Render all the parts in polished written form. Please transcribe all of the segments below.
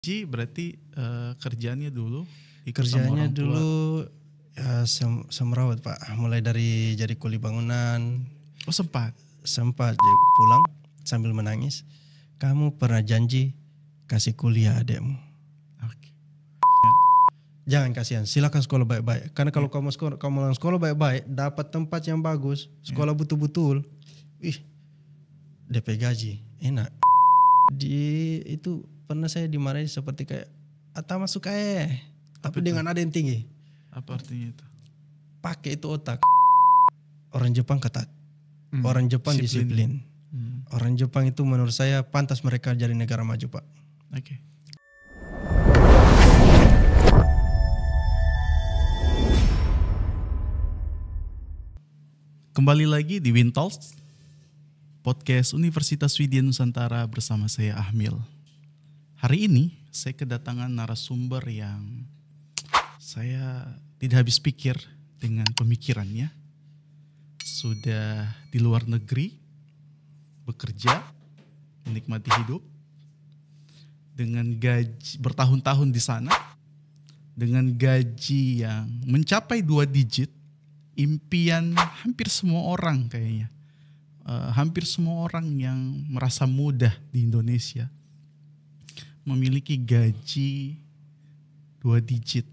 Ji berarti kerjaannya dulu ikut sama Kerjanya orang tua. dulu ya, semrawut Pak. Mulai dari jadi kuli bangunan, Oh sempat. sempat pulang sambil menangis. Kamu pernah janji kasih kuliah adekmu. Oke. Jangan kasihan, silakan sekolah baik-baik. Karena kalau kamu sekolah baik-baik, dapat tempat yang bagus, sekolah betul-betul. DP gaji enak. Itu pernah saya dimarahi seperti kayak Ata masuk tapi dengan ada yang tinggi. Apa artinya itu? Pakai itu otak. Orang Jepang ketat. Orang Jepang disiplin. Orang Jepang itu menurut saya pantas mereka jadi negara maju, Pak. Oke. Kembali lagi di Wintalks, podcast Universitas Widya Nusantara bersama saya Ahmil. Hari ini saya kedatangan narasumber yang saya tidak habis pikir dengan pemikirannya. Sudah di luar negeri, bekerja, menikmati hidup, dengan gaji bertahun-tahun di sana, dengan gaji yang mencapai 2 digit, impian hampir semua orang kayaknya. Hampir semua orang yang merasa muda di Indonesia memiliki gaji 2 digit.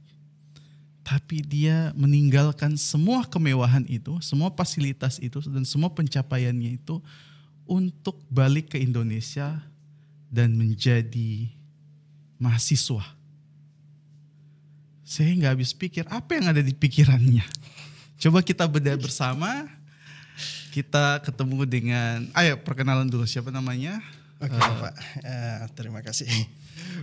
Tapi dia meninggalkan semua kemewahan itu, semua fasilitas itu, dan semua pencapaiannya itu untuk balik ke Indonesia dan menjadi mahasiswa. Saya nggak habis pikir apa yang ada di pikirannya. Coba kita bedah bersama. Kita ketemu dengan, ayo perkenalan dulu siapa namanya? Oke Pak, terima kasih.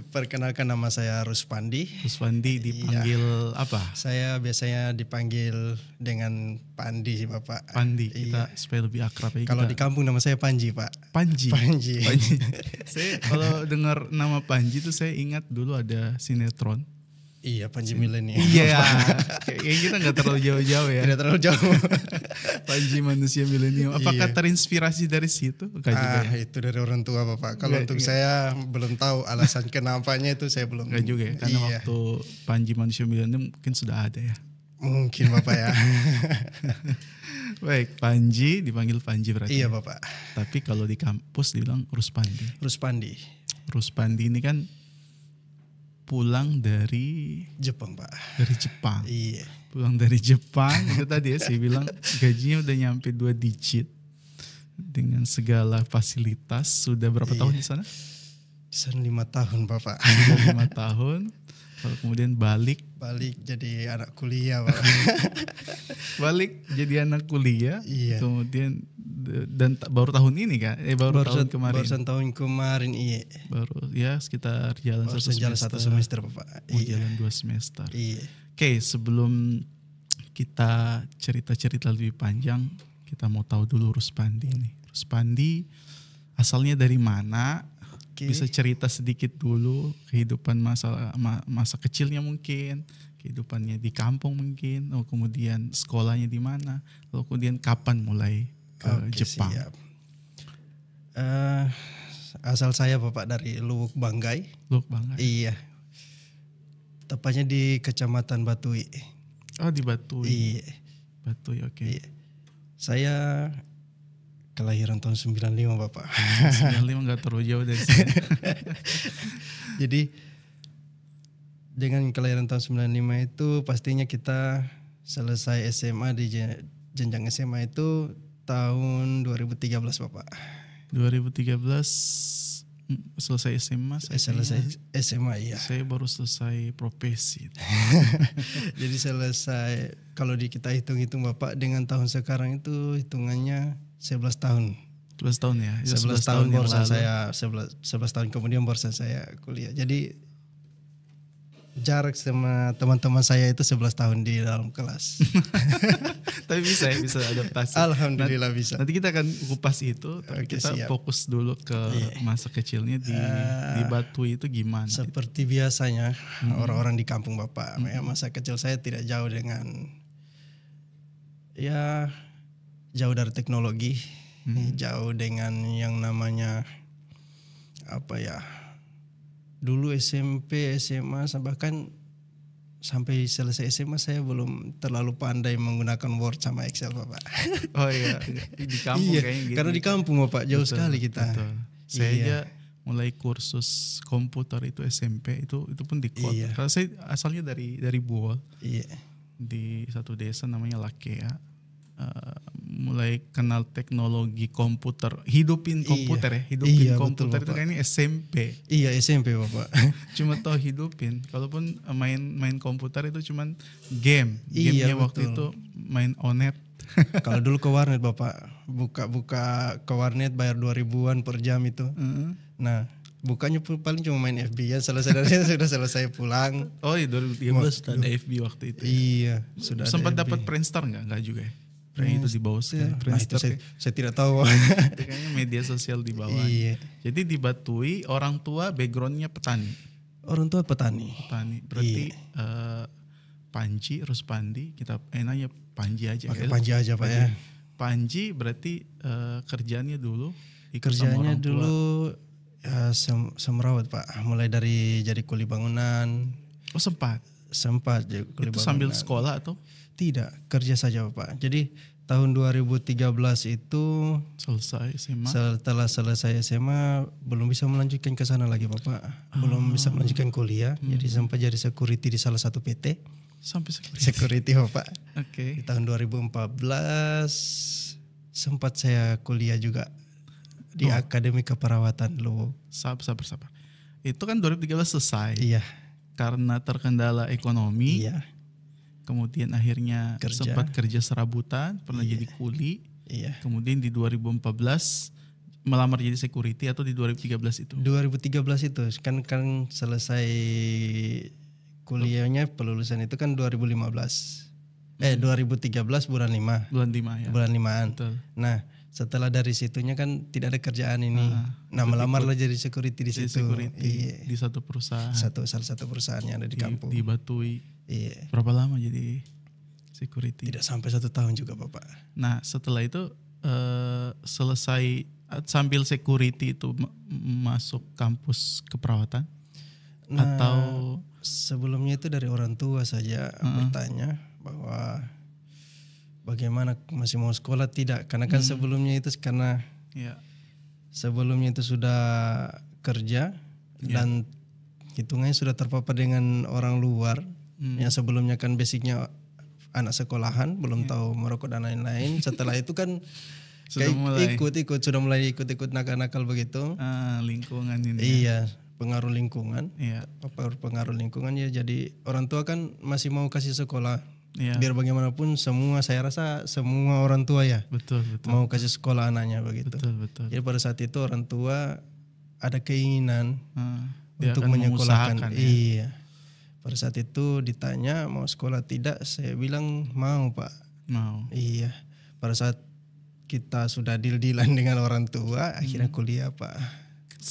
Perkenalkan nama saya Ruspandi. Ruspandi dipanggil apa? Saya biasanya dipanggil dengan Pandi sih Bapak. Pandi, kita supaya lebih akrab ya. Kalau di kampung nama saya Panji Pak. Panji. Panji. Saya kalau dengar nama Panji tuh saya ingat dulu ada sinetron. Iya, Panji Milenial. Iya, kayak kita nggak terlalu jauh-jauh ya. Tidak terlalu jauh. Panji manusia milenial. Apakah terinspirasi dari situ? Juga ya? Itu dari orang tua Bapak. Kalau untuk saya belum tahu alasan kenapanya itu saya belum. Enggak juga ya, karena waktu Panji manusia milenial mungkin sudah ada ya. Mungkin Bapak ya. Baik, Panji dipanggil Panji berarti. Iya Bapak. Tapi kalau di kampus dibilang Ruspandi. Ruspandi. Ruspandi ini kan pulang dari Jepang Pak. Dari Jepang. Iya. Pulang dari Jepang itu tadi ya saya bilang gajinya udah nyampe 2 digit dengan segala fasilitas. Sudah berapa tahun di sana? Di sana 5 tahun Bapak. 5 tahun. Kalau kemudian balik jadi anak kuliah Pak. Balik jadi anak kuliah. Iya. Kemudian dan baru tahun ini kan? Baru tahun kemarin. Barusan tahun kemarin iya. Baru ya sekitar jalan satu semester Bapak. Jalan 2 semester. Iya. Oke, sebelum kita cerita-cerita lebih panjang, kita mau tahu dulu Ruspandi nih. Ruspandi asalnya dari mana? Bisa cerita sedikit dulu kehidupan masa kecilnya mungkin, kehidupannya di kampung mungkin, kemudian sekolahnya di mana, lalu kemudian kapan mulai ke Jepang. Siap. Asal saya Bapak dari Luwuk Banggai. Luwuk Banggai. Iya. Tepatnya di Kecamatan Batui. Oh di Batui. Iya. Batui oke. Iya. Saya kelahiran tahun 95 Bapak. 95 gak terlalu jauh dari sini. Jadi dengan kelahiran tahun 95 itu pastinya kita selesai SMA di jenjang SMA itu tahun 2013 Bapak. 2013 selesai SMA. Selesai SMA iya. Saya baru selesai profesi. Jadi selesai kalau kita hitung-hitung Bapak dengan tahun sekarang itu hitungannya 11 tahun. 11 tahun ya. 11 tahun barusan saya 11 tahun kemudian barusan saya kuliah. Jadi jarak sama teman-teman saya itu 11 tahun di dalam kelas. Tapi bisa adaptasi. Alhamdulillah bisa. Nanti kita akan kupas itu. Tapi kita siap. Fokus dulu ke masa kecilnya di Batui itu gimana? Seperti biasanya orang-orang di kampung Bapak. Masa kecil saya tidak jauh dengan jauh dari teknologi, jauh dengan yang namanya dulu SMP, SMA, bahkan sampai selesai SMA saya belum terlalu pandai menggunakan Word sama Excel Bapak. Oh iya, di kampung Iya, kayaknya gitu. karena di kampung Bapak jauh sekali kita. Betul. Saya Iya. aja mulai kursus komputer itu SMP itu pun di kota. Iya. Karena saya asalnya dari Buol, Iya. di satu desa namanya Lakea. Mulai kenal teknologi komputer, hidupin komputer ya, hidupin Iya, komputer betul, itu Bapak. kayaknya SMP. Iya SMP Bapak. Cuma tahu hidupin. Kalaupun main komputer itu cuman game. Iya, Gamenya waktu betul. itu main Onet. Kalau dulu ke warnet Bapak, buka ke warnet bayar 2.000-an per jam itu. Nah, bukanya pun paling cuma main FB ya. Selesai dari situ sudah selesai pulang. Oh iya 2013 sudah ada FB waktu itu. Iya, sudah Sempat ada dapat FB. Friendster nggak juga ya? Itu di bawah sekali. Nah, itu Friendster saya tidak tahu. itu kayaknya media sosial di bawah. Iya. Jadi di Batui orang tua backgroundnya petani. Orang tua petani. Berarti Panji, Ruspandi, kita nanya Panji aja. Pakai ya. Panji aja Pak ya. Panji berarti kerjaannya dulu ikut sama Kerjanya orang tua. dulu ya, semerawat Pak. Mulai dari jadi kuli bangunan. Oh sempat. Jadi kuli Itu bangunan. sambil sekolah atau Tidak, kerja saja Pak. Jadi tahun 2013 itu selesai SMA? setelah selesai SMA belum bisa melanjutkan ke sana lagi Bapak. Belum bisa melanjutkan kuliah. Jadi sempat jadi security di salah satu PT. Sampai security. Security Bapak. Oke. Di tahun 2014 sempat saya kuliah juga di Akademi Keperawatan dulu. Sabar. Itu kan 2013 selesai. Iya. Karena terkendala ekonomi. Iya. Kemudian akhirnya sempat kerja serabutan, pernah jadi kuli. Iya. Kemudian di 2014 melamar jadi security atau di 2013 itu? 2013 itu kan selesai kuliahnya pelulusan itu kan 2015. 2013 bulan 5. Bulan 5 ya. Bulan 5-an. Betul. Nah, setelah dari situnya kan tidak ada kerjaan ini. Nah, melamarlah jadi security di Jadi situ. security Iya. di satu perusahaan. Salah satu perusahaan yang ada di kampung. Di Batui. Iya. Berapa lama jadi security? Tidak sampai 1 tahun juga Bapak. Nah setelah itu selesai sambil security itu masuk kampus keperawatan? Nah, atau sebelumnya itu dari orang tua saja bertanya bahwa bagaimana masih mau sekolah tidak, karena kan sebelumnya itu karena ya. sebelumnya itu sudah kerja dan hitungannya sudah terpapar dengan orang luar yang sebelumnya kan basicnya anak sekolahan belum tahu merokok dan lain-lain. Setelah itu kan sudah mulai ikut nakal-nakal begitu. Lingkungan ini. Iya, pengaruh lingkungan. Iya. Pengaruh lingkungan ya, jadi orang tua kan masih mau kasih sekolah. Iya. Biar bagaimanapun saya rasa semua orang tua ya Betul. mau kasih sekolah anaknya begitu. Betul. Jadi pada saat itu orang tua ada keinginan Dia untuk akan menyekolahkan. mengusahakan, ya. Iya. Pada saat itu ditanya mau sekolah tidak, saya bilang mau Pak. Mau. Iya. Pada saat kita sudah deal-dealan dengan orang tua, akhirnya kuliah Pak.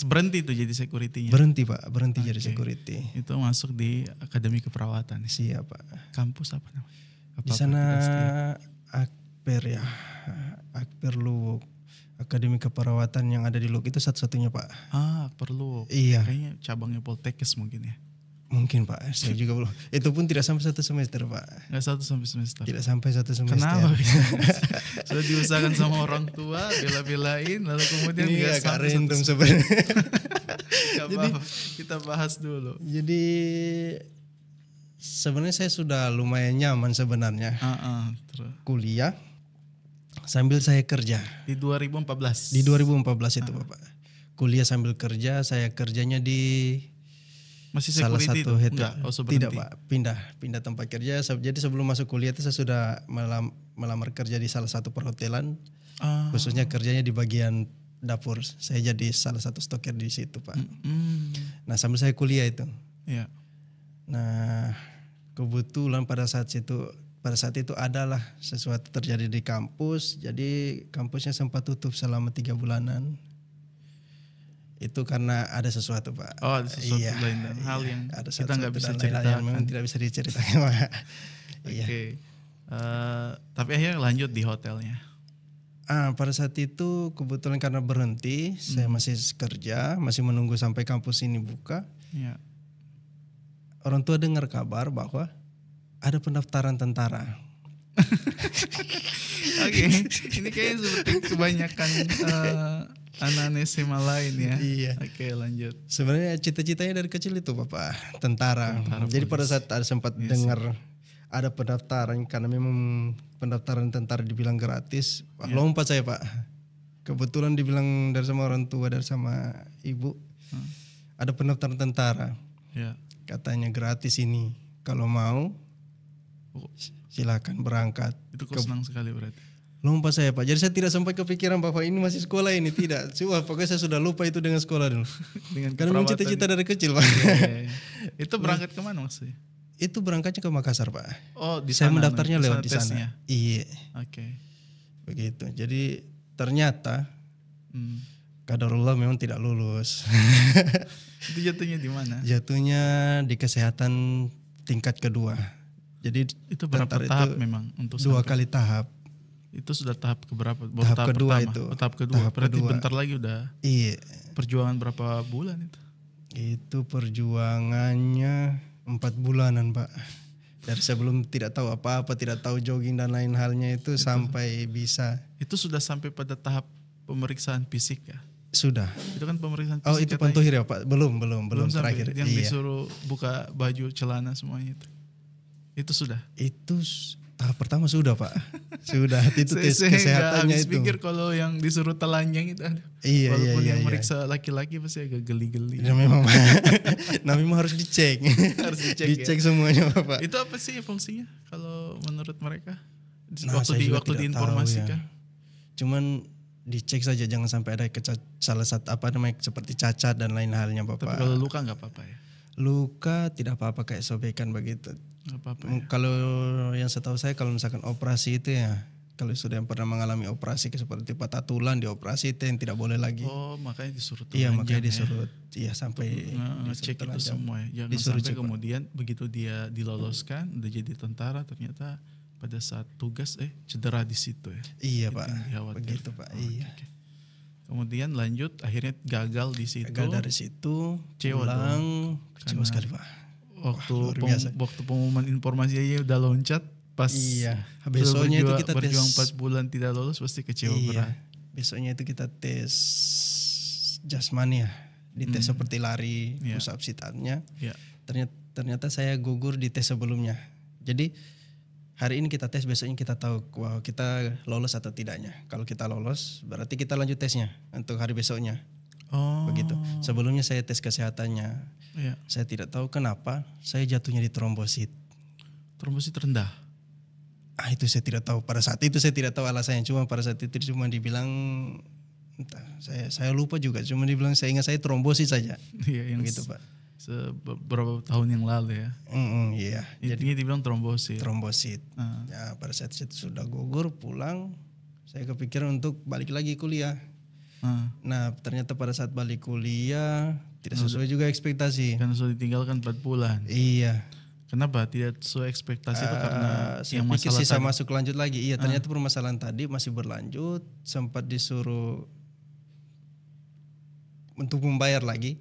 Berhenti itu jadi security-nya? Berhenti Pak, jadi security. Itu masuk di Akademi Keperawatan. Siap Pak. Kampus apa namanya? Di sana Akper ya. Akper Luwuk. Akademi Keperawatan yang ada di Luwuk itu satu-satunya Pak. Perlu. Iya. Kayaknya cabangnya Poltekkes mungkin ya. Mungkin Pak, saya juga belum. Itu pun tidak sampai 1 semester Pak. Nggak 1 sampai semester. Tidak sampai 1 semester. Kenapa? Sudah diusahakan sama orang tua, bela-belain, lalu kemudian Ini nggak agak sampai random sebenarnya. Jadi kita bahas dulu. Jadi sebenarnya saya sudah lumayan nyaman sebenarnya Terus. kuliah sambil saya kerja. Di 2014. Di 2014 itu Bapak. Kuliah sambil kerja, saya kerjanya di masih salah security satu itu? hotel. Tidak Pak, pindah tempat kerja. Jadi sebelum masuk kuliah itu saya sudah melamar kerja di salah satu perhotelan. Khususnya kerjanya di bagian dapur. Saya jadi salah satu stoker di situ Pak. Nah sambil saya kuliah itu. Iya. Nah kebetulan pada saat itu adalah sesuatu terjadi di kampus. Jadi kampusnya sempat tutup selama 3 bulanan. Itu karena ada sesuatu Pak. Ada sesuatu lain dan hal yang ada kita nggak bisa yang ceritakan. memang tidak bisa diceritakan Pak. Oke. Tapi akhirnya lanjut di hotelnya. Pada saat itu kebetulan karena berhenti, saya masih kerja, masih menunggu sampai kampus ini buka. Ya. Orang tua dengar kabar bahwa ada pendaftaran tentara. Oke, ini kayaknya seperti kebanyakan anak-anak SMA lain ya. Iya. Oke, lanjut. Sebenarnya cita-citanya dari kecil itu Bapak, tentara. Jadi pada saat ada sempat dengar ada pendaftaran, karena memang pendaftaran tentara dibilang gratis, lompat saya Pak. Kebetulan dibilang dari sama orang tua, dari sama ibu, ada pendaftaran tentara. Ya. Katanya gratis ini, kalau mau silakan berangkat. Itu kok senang sekali berarti. Lompat saya Pak. Jadi saya tidak sampai kepikiran Bapak ini masih sekolah ini, tidak. Cuma pokoknya saya sudah lupa itu dengan sekolah dulu. Karena memang cita-cita dari kecil Pak. Ya. Itu berangkat kemana maksudnya? Itu berangkatnya ke Makassar Pak. Oh di Saya sana. mendaftarnya lewat di sana. Tesnya. Iya. Oke. Begitu. Jadi ternyata qadarullah memang tidak lulus. Itu jatuhnya di mana? Jatuhnya di kesehatan tingkat kedua. Jadi Itu berapa tahap memang untuk 2 kali tahap. Itu sudah tahap keberapa? Tahap kedua pertama. itu. Tahap kedua. Tahap Berarti kedua. bentar lagi udah. Iya. Perjuangan berapa bulan itu? Itu perjuangannya 4 bulanan Pak. Dari sebelum tidak tahu apa-apa, tidak tahu jogging dan lain halnya itu sampai bisa. Itu sudah sampai pada tahap pemeriksaan fisik ya? Sudah. Itu kan pemeriksaan fisik. Oh itu pantuhir ya Pak? Belum terakhir. Yang iya. disuruh buka baju celana semuanya itu. Itu sudah. Itu tahap pertama sudah Pak. Sudah itu tes kesehatannya itu. Pikir kalau yang disuruh telanjang itu ada. Iya, walaupun iya, yang iya. meriksa laki-laki pasti agak geli-geli. Ya, memang memang harus dicek. Harus dicek ya. semuanya Pak. Itu apa sih fungsinya kalau menurut mereka? Nah, waktu diinformasikan. Ya. Cuman dicek saja, jangan sampai ada salah satu seperti cacat dan lain halnya Bapak. Tapi kalau luka nggak apa-apa ya? Luka tidak apa-apa kayak sobekan begitu. Nggak apa-apa ya? Kalau yang setahu saya kalau misalkan operasi itu ya, kalau sudah yang pernah mengalami operasi seperti patah tulang, dioperasi itu yang tidak boleh lagi. Oh makanya disuruh telanjang. Iya makanya disuruh iya sampai cek itu semua ya. Jangan disuruh sampai cek, kemudian begitu dia diloloskan udah jadi tentara ternyata pada saat tugas cedera di situ ya. Iya itu Pak. Begitu Pak. Iya. Okay. Kemudian lanjut akhirnya gagal di situ. Gagal dari situ. Pulang kecewa sekali Pak. Waktu pengumuman informasi aja udah loncat pas. Iya. Besoknya itu kita berjuang tes 4 bulan tidak lolos pasti kecewa berat. Besoknya itu kita tes jasmani ya. Dites seperti lari, push up sit up-nya. Yeah. Ternyata saya gugur di tes sebelumnya. Jadi hari ini kita tes, besoknya kita tahu bahwa kita lolos atau tidaknya. Kalau kita lolos, berarti kita lanjut tesnya untuk hari besoknya. Oh. Begitu. Sebelumnya saya tes kesehatannya. Yeah. Saya tidak tahu kenapa saya jatuhnya di trombosit. Trombosit rendah. Itu saya tidak tahu. Pada saat itu saya tidak tahu alasannya. Cuma pada saat itu cuma dibilang, entah, saya lupa juga. Cuma dibilang saya ingat saya trombosit saja. Iya, yang begitu Pak. Beberapa tahun yang lalu ya. Iya. Intinya dibilang trombosit. Ya pada saat itu sudah gugur, pulang, saya kepikiran untuk balik lagi kuliah. Nah ternyata pada saat balik kuliah tidak sesuai juga ekspektasi. Karena sudah ditinggalkan 4 bulan. Iya. Kenapa tidak sesuai ekspektasi itu karena yang masalah sisa masuk lanjut lagi. Iya ternyata permasalahan tadi masih berlanjut. Sempat disuruh untuk membayar lagi.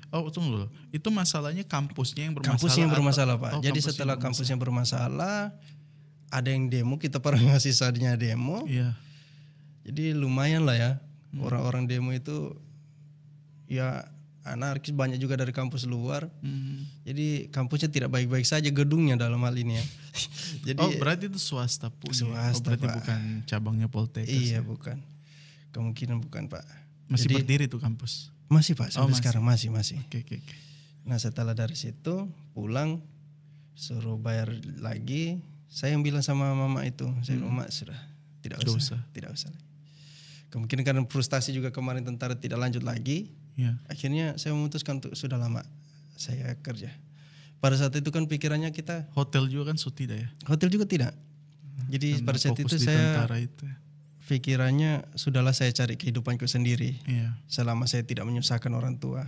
Oh tunggu dulu. Itu masalahnya kampusnya yang bermasalah. Kampusnya yang bermasalah Pak. Jadi kampusnya setelah kampusnya bermasalah, ada yang demo, kita para mahasiswanya demo. Iya. Jadi lumayan lah ya. Orang-orang demo itu ya anarkis, banyak juga dari kampus luar. Jadi kampusnya tidak baik-baik saja, gedungnya dalam hal ini ya. Jadi berarti itu swasta punya. Swasta, berarti Pak. bukan cabangnya Poltekkes. Iya ya? bukan. Kemungkinan bukan Pak. Masih Jadi, berdiri tuh kampus? Masih Pak, sampai masih. sekarang masih. Oke. Nah setelah dari situ pulang, suruh bayar lagi. Saya yang bilang sama mama itu, saya bilang, Mama sudah tidak usah. Kemungkinan karena frustasi juga kemarin tentara tidak lanjut lagi. Ya. Akhirnya saya memutuskan untuk sudah lama saya kerja. Pada saat itu kan pikirannya kita hotel juga kan tidak ya? Hotel juga tidak. Jadi pada saat itu saya pikirannya sudahlah saya cari kehidupanku sendiri. Iya. Selama saya tidak menyusahkan orang tua.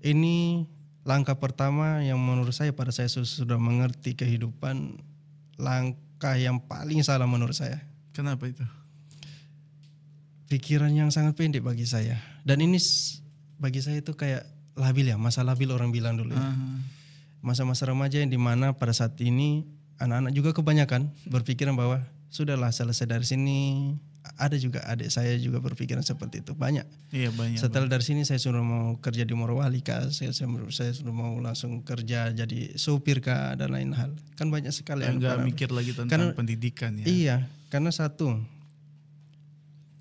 Ini langkah pertama yang menurut saya pada saya sudah mengerti kehidupan, langkah yang paling salah menurut saya. Kenapa itu? Pikiran yang sangat pendek bagi saya. Dan ini bagi saya itu kayak labil ya, masa labil orang bilang dulu ya. Masa-masa remaja yang dimana pada saat ini anak-anak juga kebanyakan berpikiran bahwa sudahlah selesai dari sini. Ada juga adik saya juga berpikiran seperti itu, banyak. Iya banyak. Setelah dari sini saya sudah mau kerja di Morowali kah, saya sudah mau langsung kerja jadi sopir kah dan lain hal. Kan banyak sekali. Nggak mikir lagi tentang pendidikan ya. Iya, karena satu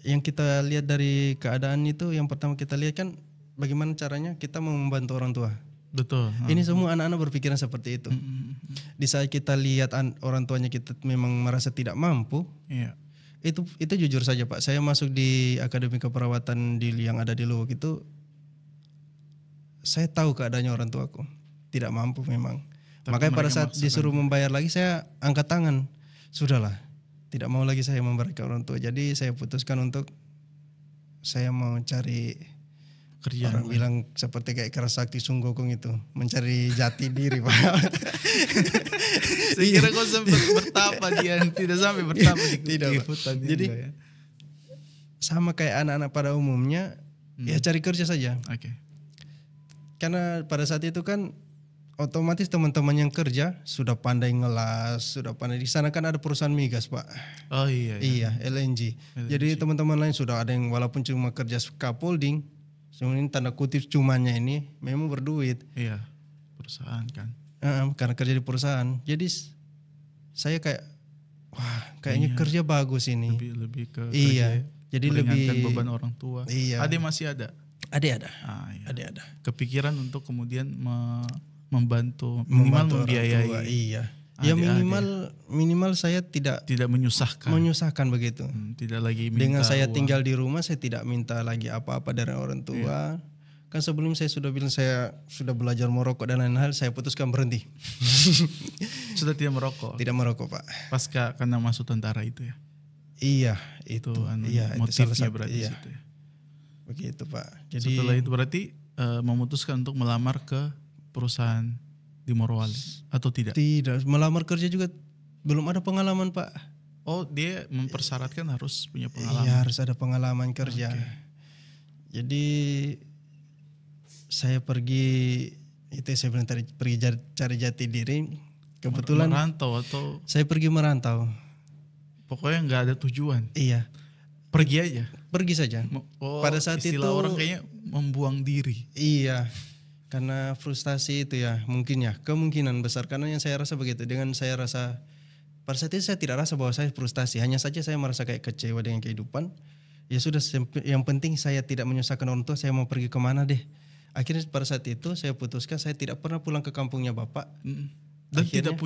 yang kita lihat dari keadaan itu, yang pertama kita lihat kan bagaimana caranya kita mau membantu orang tua. Betul. Ini semua anak-anak berpikiran seperti itu. Di saat kita lihat orang tuanya kita memang merasa tidak mampu. Iya. Itu jujur saja Pak, saya masuk di Akademi Keperawatan yang ada di Luwuk itu, saya tahu keadaannya orang tuaku tidak mampu memang. Tapi makanya pada saat maksakan. disuruh membayar lagi saya angkat tangan, sudahlah, tidak mau lagi saya memberikan orang tua. Jadi saya putuskan untuk saya mau cari Kerjaan orang bilang seperti kayak Kerasakti Sunggokong itu, mencari jati diri Pak. Saya kira kau sempat bertapa dia, tidak sampai bertapa di hutan. Jadi ya. Sama kayak anak-anak pada umumnya, ya cari kerja saja. Oke. Karena pada saat itu kan otomatis teman-teman yang kerja sudah pandai ngelas, sudah pandai. Di sana kan ada perusahaan migas Pak. Oh iya. Iya, LNG. Jadi teman-teman lain sudah ada yang walaupun cuma kerja scaffolding, ini tanda kutip cumanya ini memang berduit. Iya, perusahaan kan. Karena kerja di perusahaan. Jadi saya kayak, wah kayaknya kerja bagus ini. Lebih ke iya. Kerja, jadi lebih beban orang tua. Iya. Adik masih ada. Adik ada. Iya. Adik ada. Kepikiran untuk kemudian membantu minimal membiayai. Iya. Ya minimal saya tidak menyusahkan begitu. Tidak lagi minta dengan saya uang. Tinggal di rumah saya tidak minta lagi apa-apa dari orang tua. Kan sebelum saya sudah bilang saya sudah belajar merokok dan lain-lain, saya putuskan berhenti. Sudah tidak merokok. Tidak merokok Pak. Pasca karena masuk tentara itu ya. Iya itu. Iya, motifnya berarti iya. situ ya. Begitu Pak. Jadi setelah itu berarti memutuskan untuk melamar ke perusahaan di Morowali atau tidak? Tidak, melamar kerja juga belum ada pengalaman Pak. Oh dia mempersyaratkan harus punya pengalaman. Iya harus ada pengalaman kerja. Okay. Jadi saya pergi saya bilang tadi pergi cari jati diri. Kebetulan merantau atau? Saya pergi merantau. Pokoknya nggak ada tujuan. Iya. Pergi aja. Pergi saja. Pada saat istilah itu orang kayaknya membuang diri. Iya. Karena frustasi itu ya mungkin ya kemungkinan besar karena yang saya rasa begitu. Dengan saya rasa pada saat itu saya tidak rasa bahwa saya frustasi, hanya saja saya merasa kayak kecewa dengan kehidupan. Ya sudah, yang penting saya tidak menyusahkan orang tua, saya mau pergi kemana deh. Akhirnya pada saat itu saya putuskan saya tidak pernah pulang ke kampungnya bapak. Dan akhirnya,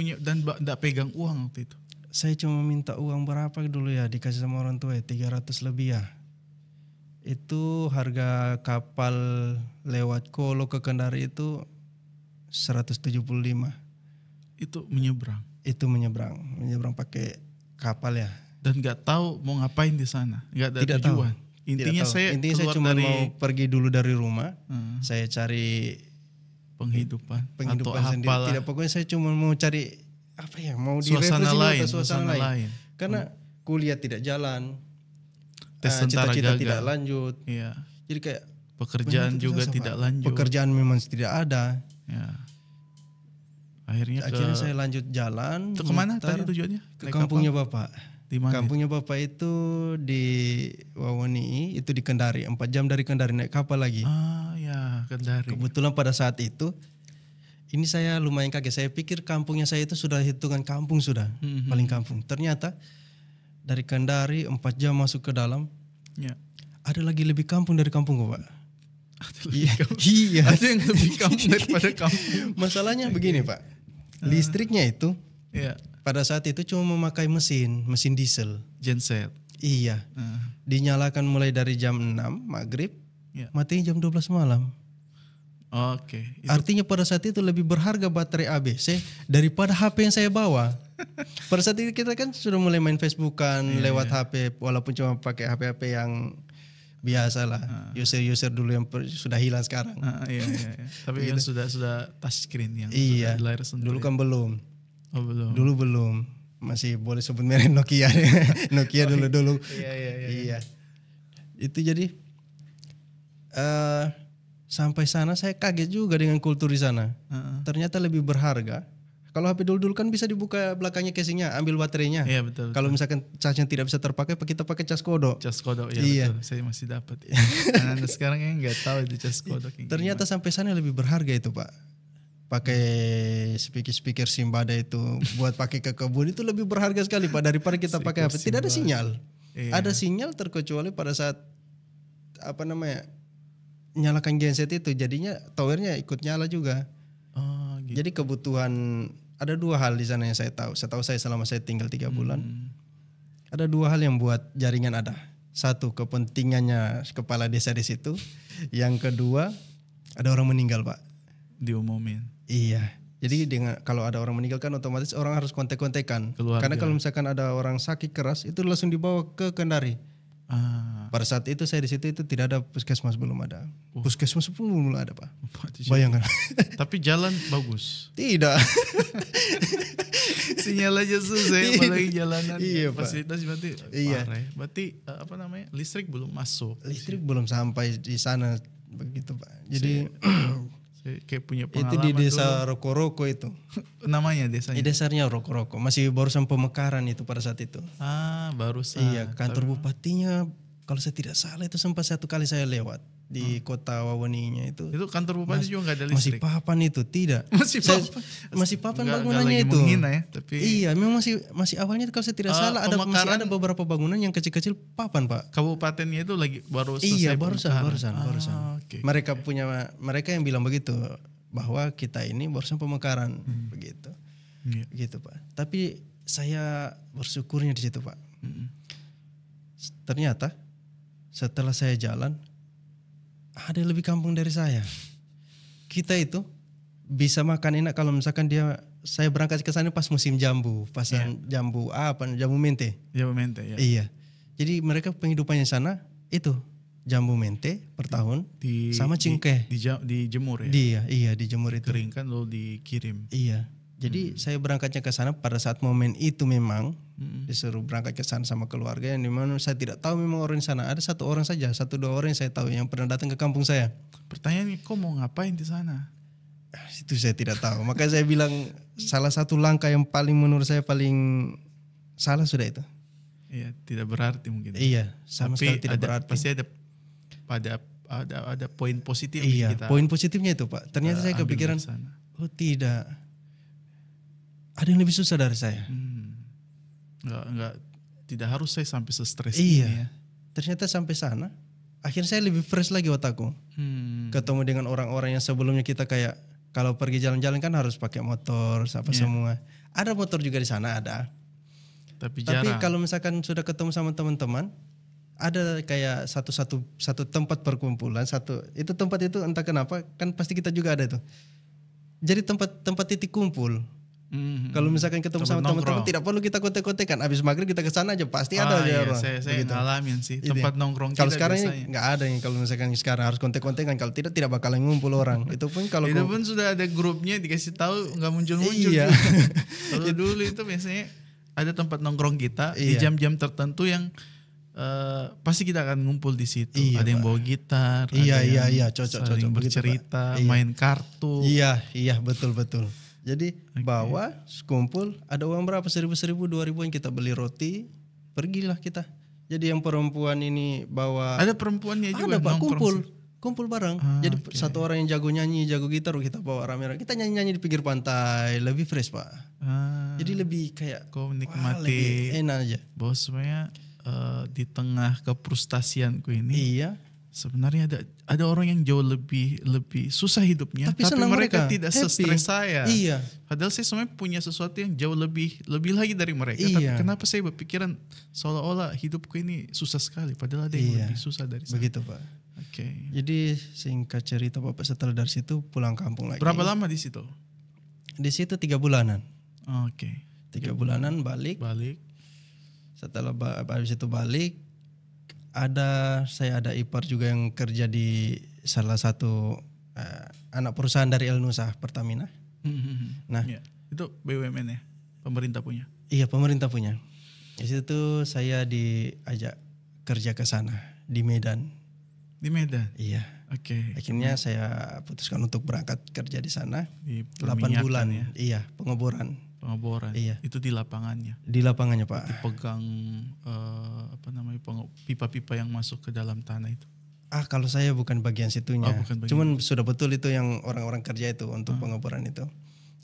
tidak pegang uang waktu itu. Saya cuma minta uang berapa dulu ya, dikasih sama orang tua ya 300 lebih ya. Itu harga kapal lewat Kolo ke Kendari itu 175. Itu menyeberang. Itu menyeberang pakai kapal ya. Dan nggak tahu mau ngapain di sana, nggak ada tidak tujuan. Tahu. Intinya saya cuma mau pergi dulu dari rumah, saya cari penghidupan atau sendiri. Tidak, pokoknya saya cuma mau cari apa ya, mau suasana lain. Karena kuliah tidak jalan. Tes tentara cita-cita gagal. tidak lanjut. Iya. Jadi kayak pekerjaan juga tidak lanjut. Pekerjaan memang tidak ada. Ya. Akhirnya saya lanjut jalan. Kemana tadi tujuannya? Ke kampungnya bapak. Di mana? Kampungnya bapak itu di Wawoni, itu di Kendari. 4 jam dari Kendari naik kapal lagi. Ah ya, Kendari. Kebetulan pada saat itu ini saya lumayan kaget. Saya pikir kampungnya saya itu sudah hitungan kampung sudah, paling kampung. Ternyata dari Kendari 4 jam masuk ke dalam, ada lagi lebih kampung dari kampung Pak. Iya. Ada yang lebih kampung daripada kampung. Masalahnya begini Pak, listriknya itu pada saat itu cuma memakai mesin diesel. Genset. Iya. Dinyalakan mulai dari jam 6 maghrib, matinya jam 12 malam. Oke. Artinya pada saat itu lebih berharga baterai ABC daripada HP yang saya bawa. Pada saat itu kita kan sudah mulai main Facebookan lewat HP, walaupun cuma pakai HP yang biasa lah, user dulu yang sudah hilang sekarang. Iya. Tapi yang sudah touchscreen yang iya. layar sentuh. Dulu kan belum. Oh belum. Dulu belum. Masih boleh sebut merek Nokia. Nokia dulu. Iya. Itu jadi Sampai sana saya kaget juga dengan kultur di sana. Ternyata lebih berharga. Kalau HP dulu kan bisa dibuka belakangnya casingnya, ambil baterainya. Iya betul. Kalau misalkan charge-nya tidak bisa terpakai, kita pakai cas kodok. Cas kodok ya Iya. betul. Saya masih dapat. Anak sekarang yang nggak tahu itu cas kodok. Ternyata sampai sana lebih berharga itu Pak. Pakai speaker Simbada itu buat pakai ke kebun itu lebih berharga sekali Pak daripada kita pakai HP. Tidak ada sinyal. Iya. Ada sinyal terkecuali pada saat nyalakan genset itu, jadinya towernya ikut nyala juga. Oh, gitu. Jadi kebutuhan ada 2 hal di sana yang saya tahu. Setahu saya selama saya tinggal 3 bulan, ada 2 hal yang buat jaringan ada. 1, kepentingannya kepala desa di situ. Yang kedua, ada orang meninggal Pak. Diumumin. Iya. Jadi kalau ada orang meninggal kan otomatis orang harus kontek-kontekan. Karena kalau misalkan ada orang sakit keras itu langsung dibawa ke Kendari. Pada saat itu saya di situ itu tidak ada puskesmas, belum ada. Puskesmas pun belum ada Pak. Bayangkan. Tapi jalan bagus. Tidak. Sinyal aja susah, apalagi jalanan. Iya, fasilitas berarti iya. parah. Berarti listrik belum masuk. Listrik belum sampai di sana begitu Pak. Jadi saya kayak punya itu pengalaman di desa dulu. Roko-Roko itu. Namanya desanya. Desanya Roko-Roko. Masih barusan pemekaran itu pada saat itu. Barusan. Iya, kantor bupatinya kalau saya tidak salah itu sempat 1 kali saya lewat di kota Wawoninya itu. Itu kantor bupati juga nggak ada Masih listrik. papan itu, tidak. Masih papan nggak bangunannya lagi itu. menghina ya, tapi Iya, memang masih awalnya kalau saya tidak salah masih ada beberapa bangunan yang kecil-kecil papan Pak. kabupatennya itu lagi baru selesai. Iya, barusan. Okay. Mereka yang bilang begitu bahwa kita ini barusan pemekaran begitu. Iya. Gitu Pak. Tapi saya bersyukurnya di situ Pak. Ternyata setelah saya jalan ada yang lebih kampung dari saya. Kita itu bisa makan enak kalau misalkan saya berangkat ke sana pas musim jambu, jambu jambu mente. Jambu mente ya. Iya. Jadi mereka penghidupannya sana itu jambu mente per tahun sama cingkeh. Dijemur ya. Iya, dijemur itu. Keringkan lalu dikirim. Iya. Jadi saya berangkatnya ke sana pada saat momen itu memang disuruh berangkat ke sana sama keluarga yang dimana saya tidak tahu memang orang di sana. Ada 1 orang saja, 1-2 orang yang saya tahu yang pernah datang ke kampung saya. Pertanyaannya, kok mau ngapain di sana? Itu saya tidak tahu. Makanya saya bilang salah satu langkah yang paling menurut saya paling salah sudah itu. Iya, tidak berarti mungkin. Iya, sama sekali tidak berarti. Pasti ada poin positif. Iya, kita. poin positifnya itu Pak. Ternyata saya kepikiran, oh tidak, ada yang lebih susah dari saya. Tidak harus saya sampai stres iya. ini ya. Ternyata sampai sana, akhirnya saya lebih fresh lagi otakku. Ketemu dengan orang-orang yang sebelumnya kita kayak kalau pergi jalan-jalan kan harus pakai motor, semua. Ada motor juga di sana ada. Tapi kalau misalkan sudah ketemu sama teman-teman, ada kayak satu tempat perkumpulan, itu tempat itu entah kenapa kan pasti kita juga ada itu. Jadi tempat titik kumpul. Kalau misalkan ketemu sama teman-teman tidak perlu kita kontek-kontekan. Habis maghrib kita ke sana aja pasti ada aja orang. Saya ngalamin sih tempat nongkrong kita. Kalau sekarang ini nggak ada yang kalau misalkan sekarang harus kontek-kontekan, kalau tidak bakalan ngumpul orang. Itu pun sudah ada grupnya dikasih tahu nggak muncul-muncul. Iya. Kalau dulu itu biasanya ada tempat nongkrong kita di jam-jam tertentu yang pasti kita akan ngumpul di situ. Iya, ada yang bawa gitar, iya, cocok bercerita, main kartu. Iya, betul. Jadi bawa, kumpul, ada uang berapa 1.000, 2.000 yang kita beli roti, pergilah kita. Jadi yang perempuan ini bawa. Ada perempuannya juga. Ada Pak, kumpul bareng. Jadi satu orang yang jago nyanyi, jago gitar, kita bawa rame-rame. Kita nyanyi-nyanyi di pinggir pantai, lebih fresh Pak. Jadi lebih kayak kau menikmati. Lebih enak aja. Bahwa sebenarnya di tengah kefrustasianku ini. Iya. Sebenarnya ada orang yang jauh lebih susah hidupnya, tapi mereka tidak se-stres saya. Iya. Padahal saya sebenarnya punya sesuatu yang jauh lebih lagi dari mereka. Iya. Tapi kenapa saya berpikiran seolah-olah hidupku ini susah sekali, padahal ada yang lebih susah dari saya. Begitu Pak. Oke. Jadi singkat cerita Bapak setelah dari situ pulang kampung lagi. Berapa lama di situ? Di situ 3 bulanan. Oke. 3 bulanan balik. Setelah habis itu balik. Saya ada ipar juga yang kerja di salah satu anak perusahaan dari El Nusa, Pertamina. Nah, itu BUMN ya, pemerintah punya. Iya, pemerintah punya. Di situ saya diajak kerja ke sana di Medan. Di Medan. Iya. Oke. Akhirnya saya putuskan untuk berangkat kerja di sana. Di 8 bulan ya. Iya, pengeboran. Pengeboran. Iya. Itu di lapangannya. Di lapangannya, Pak. Dipegang pipa-pipa yang masuk ke dalam tanah itu. Kalau saya bukan bagian situnya. Bukan bagian. Cuman sudah betul itu yang orang-orang kerja itu untuk pengeboran itu.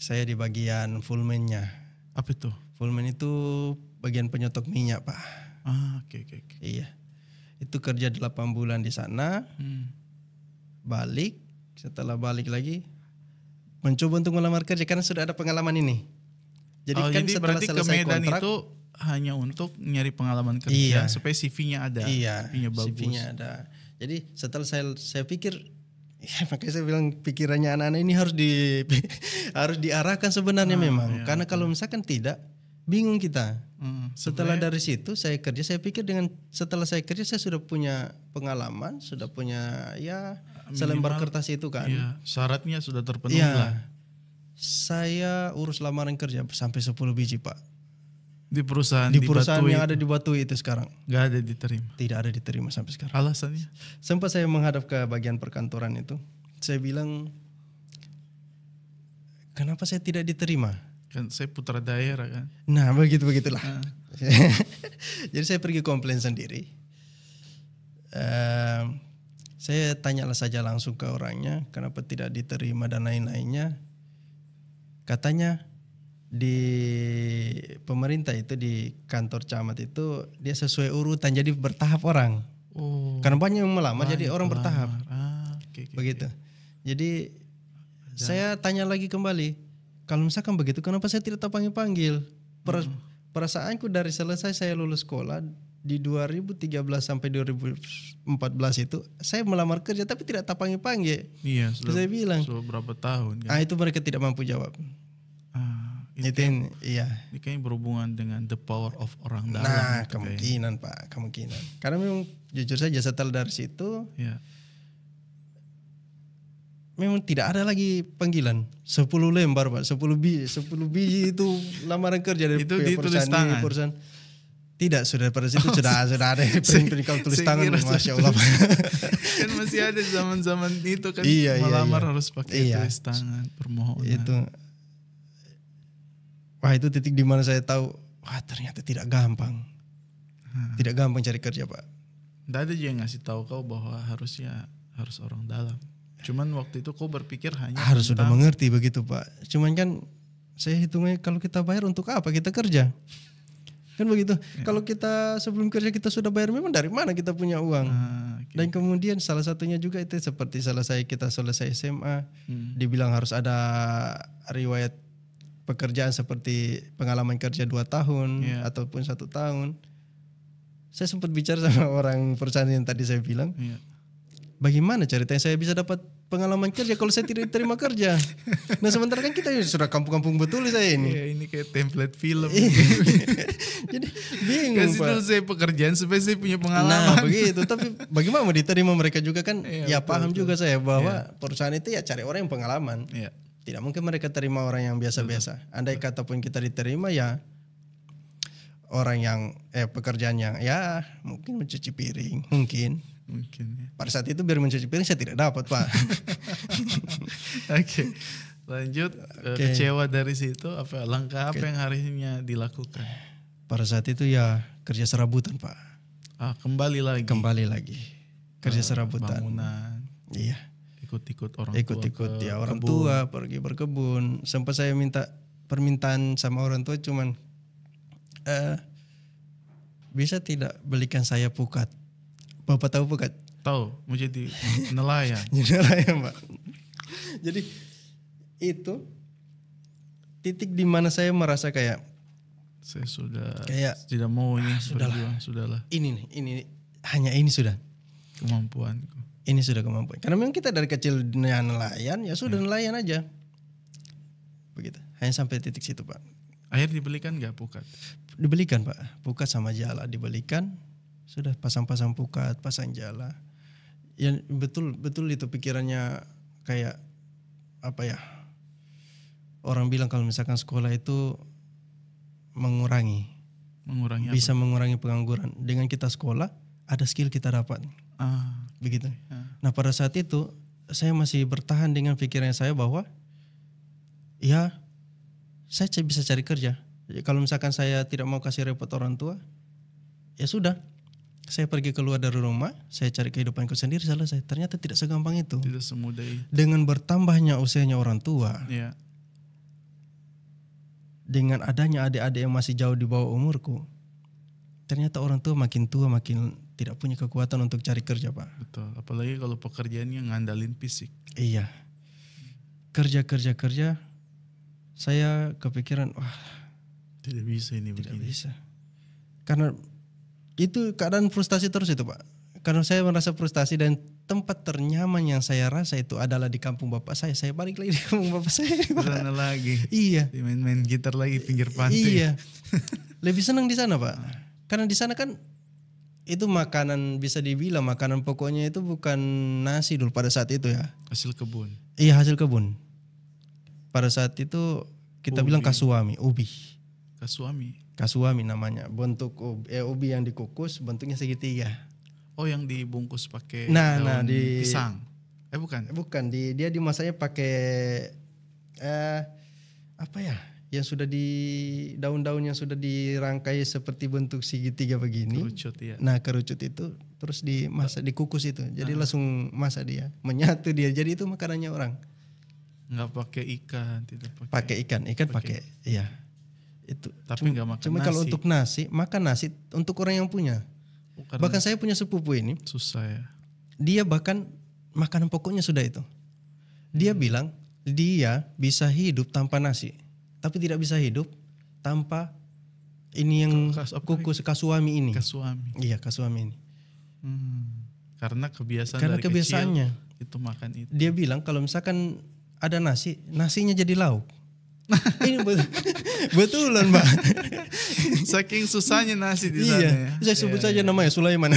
Saya di bagian fullman-nya. Apa itu? Fullman itu bagian penyetok minyak, Pak. Oke. Iya. Itu kerja 8 bulan di sana. Balik, setelah balik lagi mencoba untuk melamar kerja karena sudah ada pengalaman ini. Jadi kan jadi setelah berarti ke selesai Medan kontrak itu hanya untuk nyari pengalaman kerja supaya CV-nya ada. Iya, CV-nya bagus. CV-nya ada. Jadi setelah saya pikir, makanya saya bilang pikirannya anak-anak ini harus diarahkan sebenarnya memang. Karena kalau misalkan tidak, bingung kita. Setelah dari situ saya kerja, saya pikir setelah saya kerja saya sudah punya pengalaman, sudah punya selembar kertas itu kan. Iya, syaratnya sudah terpenuhi lah. Saya urus lamaran kerja sampai 10 biji, Pak. Di perusahaan yang ada di Batu itu sekarang. Gak ada diterima. Tidak ada diterima sampai sekarang. Alasannya? Sempat saya menghadap ke bagian perkantoran itu. Saya bilang, kenapa saya tidak diterima? Kan saya putra daerah kan. Nah begitulah. Jadi saya pergi komplain sendiri. Saya tanyalah saja langsung ke orangnya kenapa tidak diterima dan lain-lainnya. Katanya di pemerintah itu, di kantor camat itu dia sesuai urutan, jadi bertahap orang. Karena banyak yang melamar jadi orang bertahap. Begitu. Jadi saya tanya lagi kembali, kalau misalkan begitu kenapa saya tidak terpanggil-panggil? Perasaanku dari selesai saya lulus sekolah di 2013 sampai 2014 itu saya melamar kerja tapi tidak terpanggil-panggil. Iya, saya bilang. Sudah berapa tahun kan? Itu mereka tidak mampu jawab. Iya. Ini kayaknya berhubungan dengan the power of orang dalam. Nah, kemungkinan Pak, kemungkinan. Karena memang jujur saja setelah dari situ, memang tidak ada lagi panggilan. 10 lembar Pak, 10 biji itu lamaran kerja dari itu ditulis tangan. Perusahaan. Tidak, sudah pada situ sudah ada print kalau tulis tangan, Masya Allah. Kan masih ada zaman-zaman itu kan melamar harus pakai tulis tangan, permohonan. Itu. Wah, itu titik di mana saya tahu, ternyata tidak gampang. Tidak gampang cari kerja, Pak. Tidak ada yang ngasih tahu kau bahwa harus orang dalam. Cuman waktu itu kau berpikir hanya harus sudah mengerti begitu, Pak. Cuman kan saya hitungnya kalau kita bayar untuk apa kita kerja? Kan begitu. Kalau kita sebelum kerja kita sudah bayar, memang dari mana kita punya uang? Dan kemudian salah satunya juga itu seperti kita selesai SMA, dibilang harus ada riwayat pekerjaan seperti pengalaman kerja 2 tahun ataupun 1 tahun. Saya sempat bicara sama orang perusahaan yang tadi saya bilang, bagaimana ceritanya saya bisa dapat pengalaman kerja kalau saya tidak diterima kerja? Nah sementara kan kita sudah kampung-kampung betul saya ini. Ini kayak template film. Jadi bingung Kasih Pak. dulu saya pekerjaan supaya saya punya pengalaman. Nah begitu, tapi bagaimana mau diterima mereka juga kan? Paham juga saya bahwa perusahaan itu cari orang yang pengalaman. Tidak mungkin mereka terima orang yang biasa-biasa. Andai kata pun kita diterima orang yang pekerjaan yang mungkin mencuci piring, mungkin. Pada saat itu biar mencuci piring saya tidak dapat, Pak. Oke. Lanjut, kecewa dari situ langkah apa yang harusnya dilakukan? Pada saat itu kerja serabutan, Pak. Kembali lagi. Kerja serabutan. Bangunan. Iya. Ikut-ikut orang tua pergi berkebun. Sempat saya minta permintaan sama orang tua, cuman bisa tidak belikan saya pukat? Bapak tahu pukat? Tahu, mau jadi nelayan. Nelayan, Pak. Jadi itu titik di mana saya merasa kayak saya tidak mau ini sudahlah. Ini hanya ini sudah kemampuanku. Ini sudah kemampuan. Karena memang kita dari kecil nelayan, sudah nelayan aja. Begitu. Hanya sampai titik situ, Pak. Akhir dibelikan nggak pukat? Dibelikan, Pak. Pukat sama jala dibelikan. Sudah pasang-pasang pukat, pasang jala. Ya betul itu pikirannya kayak orang bilang kalau misalkan sekolah itu bisa mengurangi pengangguran. Dengan kita sekolah, ada skill kita dapat. begitu. Nah pada saat itu saya masih bertahan dengan pikiran saya bahwa ya saya bisa cari kerja. Kalau misalkan saya tidak mau kasih repot orang tua, ya sudah, saya pergi keluar dari rumah, saya cari kehidupanku sendiri, selesai. Ternyata tidak segampang itu. Tidak semudah itu. Dengan bertambahnya usianya orang tua, Ya. dengan adanya adik-adik yang masih jauh di bawah umurku, ternyata orang tua makin tua makin tidak punya kekuatan untuk cari kerja, Pak. Betul. Apalagi kalau pekerjaannya ngandalin fisik. Iya. Kerja. Saya kepikiran, wah, Tidak bisa ini tidak begini. bisa. Karena itu keadaan frustasi terus itu, Pak. Karena saya merasa frustasi dan tempat ternyaman yang saya rasa itu adalah di kampung bapak saya. Saya balik lagi di kampung bapak saya. Ke sana lagi. Iya. Main-main gitar lagi pinggir pantai. Iya. Lebih senang di sana, Pak. Karena di sana kan itu makanan, bisa dibilang makanan pokoknya itu bukan nasi dulu pada saat itu ya. Hasil kebun. Iya, hasil kebun. Pada saat itu kita bilang kasuami, ubi. Kasuami namanya. Bentuk ubi yang dikukus, bentuknya segitiga. Oh, yang dibungkus pakai Nah, daun di pisang. Bukan. Bukan, dia dimasaknya pakai apa ya? Yang sudah di daun-daun yang sudah dirangkai seperti bentuk segitiga begini. Kerucut ya. Nah, kerucut itu terus dimasak, dikukus itu. Jadi langsung masak dia, menyatu dia. Jadi itu makanannya orang. Nggak pakai ikan, tidak pakai. Pakai ikan pakai. Iya. Itu. Tapi nggak makan Cuma nasi. kalau untuk nasi, makan nasi untuk orang yang punya. Bahkan saya punya sepupu ini, susah ya. dia bahkan makanan pokoknya sudah itu. Dia bilang dia bisa hidup tanpa nasi, tapi tidak bisa hidup tanpa ini yang kukus kasuami ini. Kasuami. Iya, kasuami ini. Karena kebiasaan Karena dari kebiasaannya kecil itu makan itu. Dia bilang kalau misalkan ada nasi, nasinya jadi lauk. Ini betulan, Pak. Saking susahnya nasi di sana ya. Saya sebut saja namanya Sulaiman.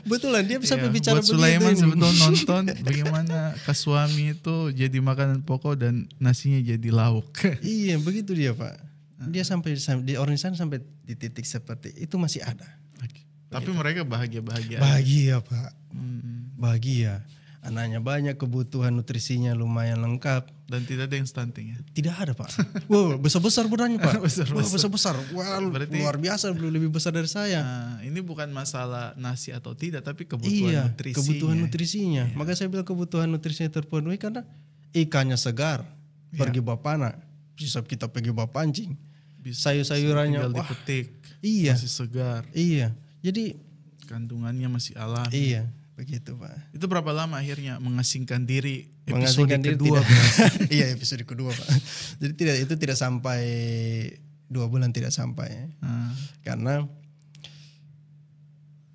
Betulan dia sampai bicara buat Sulaiman begitu. sebetulnya nonton bagaimana kasuami itu jadi makanan pokok dan nasinya jadi lauk. Iya, begitu dia, Pak. Dia sampai di orang sana sampai di titik seperti itu masih ada. Tapi mereka bahagia-bahagia. Bahagia, Pak. Bahagia. Anaknya banyak, kebutuhan nutrisinya lumayan lengkap. Dan tidak ada yang stunting ya? Tidak ada, Pak. Wow, besar-besar badannya, Pak. Besar-besar. Wah, berarti, luar biasa, lebih besar dari saya. Ini bukan masalah nasi atau tidak, tapi kebutuhan nutrisinya. Kebutuhan nutrisinya. Iya. Maka saya bilang kebutuhan nutrisinya terpenuhi karena ikannya segar. Pergi bapana. Bisa kita pergi bapancing. Sayur-sayurannya tinggal dipetik. Iya. Masih segar. Iya. Jadi kandungannya masih alami. Iya. Begitu, Pak. Itu berapa lama akhirnya mengasingkan diri? Mengasingkan diri kedua. Iya, episode kedua, Pak. Jadi tidak sampai 2 bulan, tidak sampai. Karena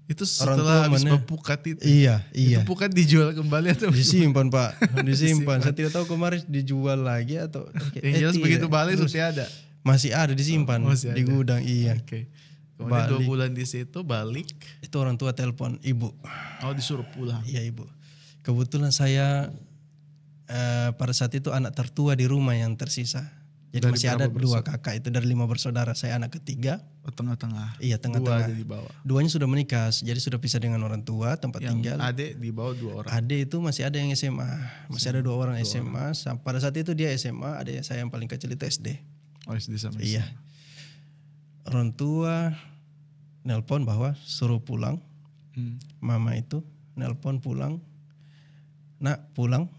itu setelah habis pukat itu. Iya. Itu pukat dijual kembali atau disimpan, Pak? Disimpan. Saya tidak tahu kemarin dijual lagi atau. Yang jelas begitu balik masih ada. Masih ada disimpan di gudang. Iya. Oke. Kemudian 2 bulan di situ balik. Itu orang tua telepon ibu. Oh, disuruh pulang. Iya, ibu. Kebetulan saya pada saat itu anak tertua di rumah yang tersisa. Jadi dari masih ada 2 kakak itu dari 5 bersaudara. Saya anak ketiga. Oh, tengah-tengah. Iya, tengah-tengah. 2 ada di bawah. 2-nya sudah menikah, jadi sudah pisah dengan orang tua, tempat yang tinggal. Adik di bawah 2 orang. Adik itu masih ada yang SMA. Masih ada 2 orang SMA. Pada saat itu dia SMA, adik saya yang paling kecil itu SD. Oh, SD sama SMA. Iya. Orang tua nelpon bahwa suruh pulang. Mama itu nelpon pulang. Nak, pulang.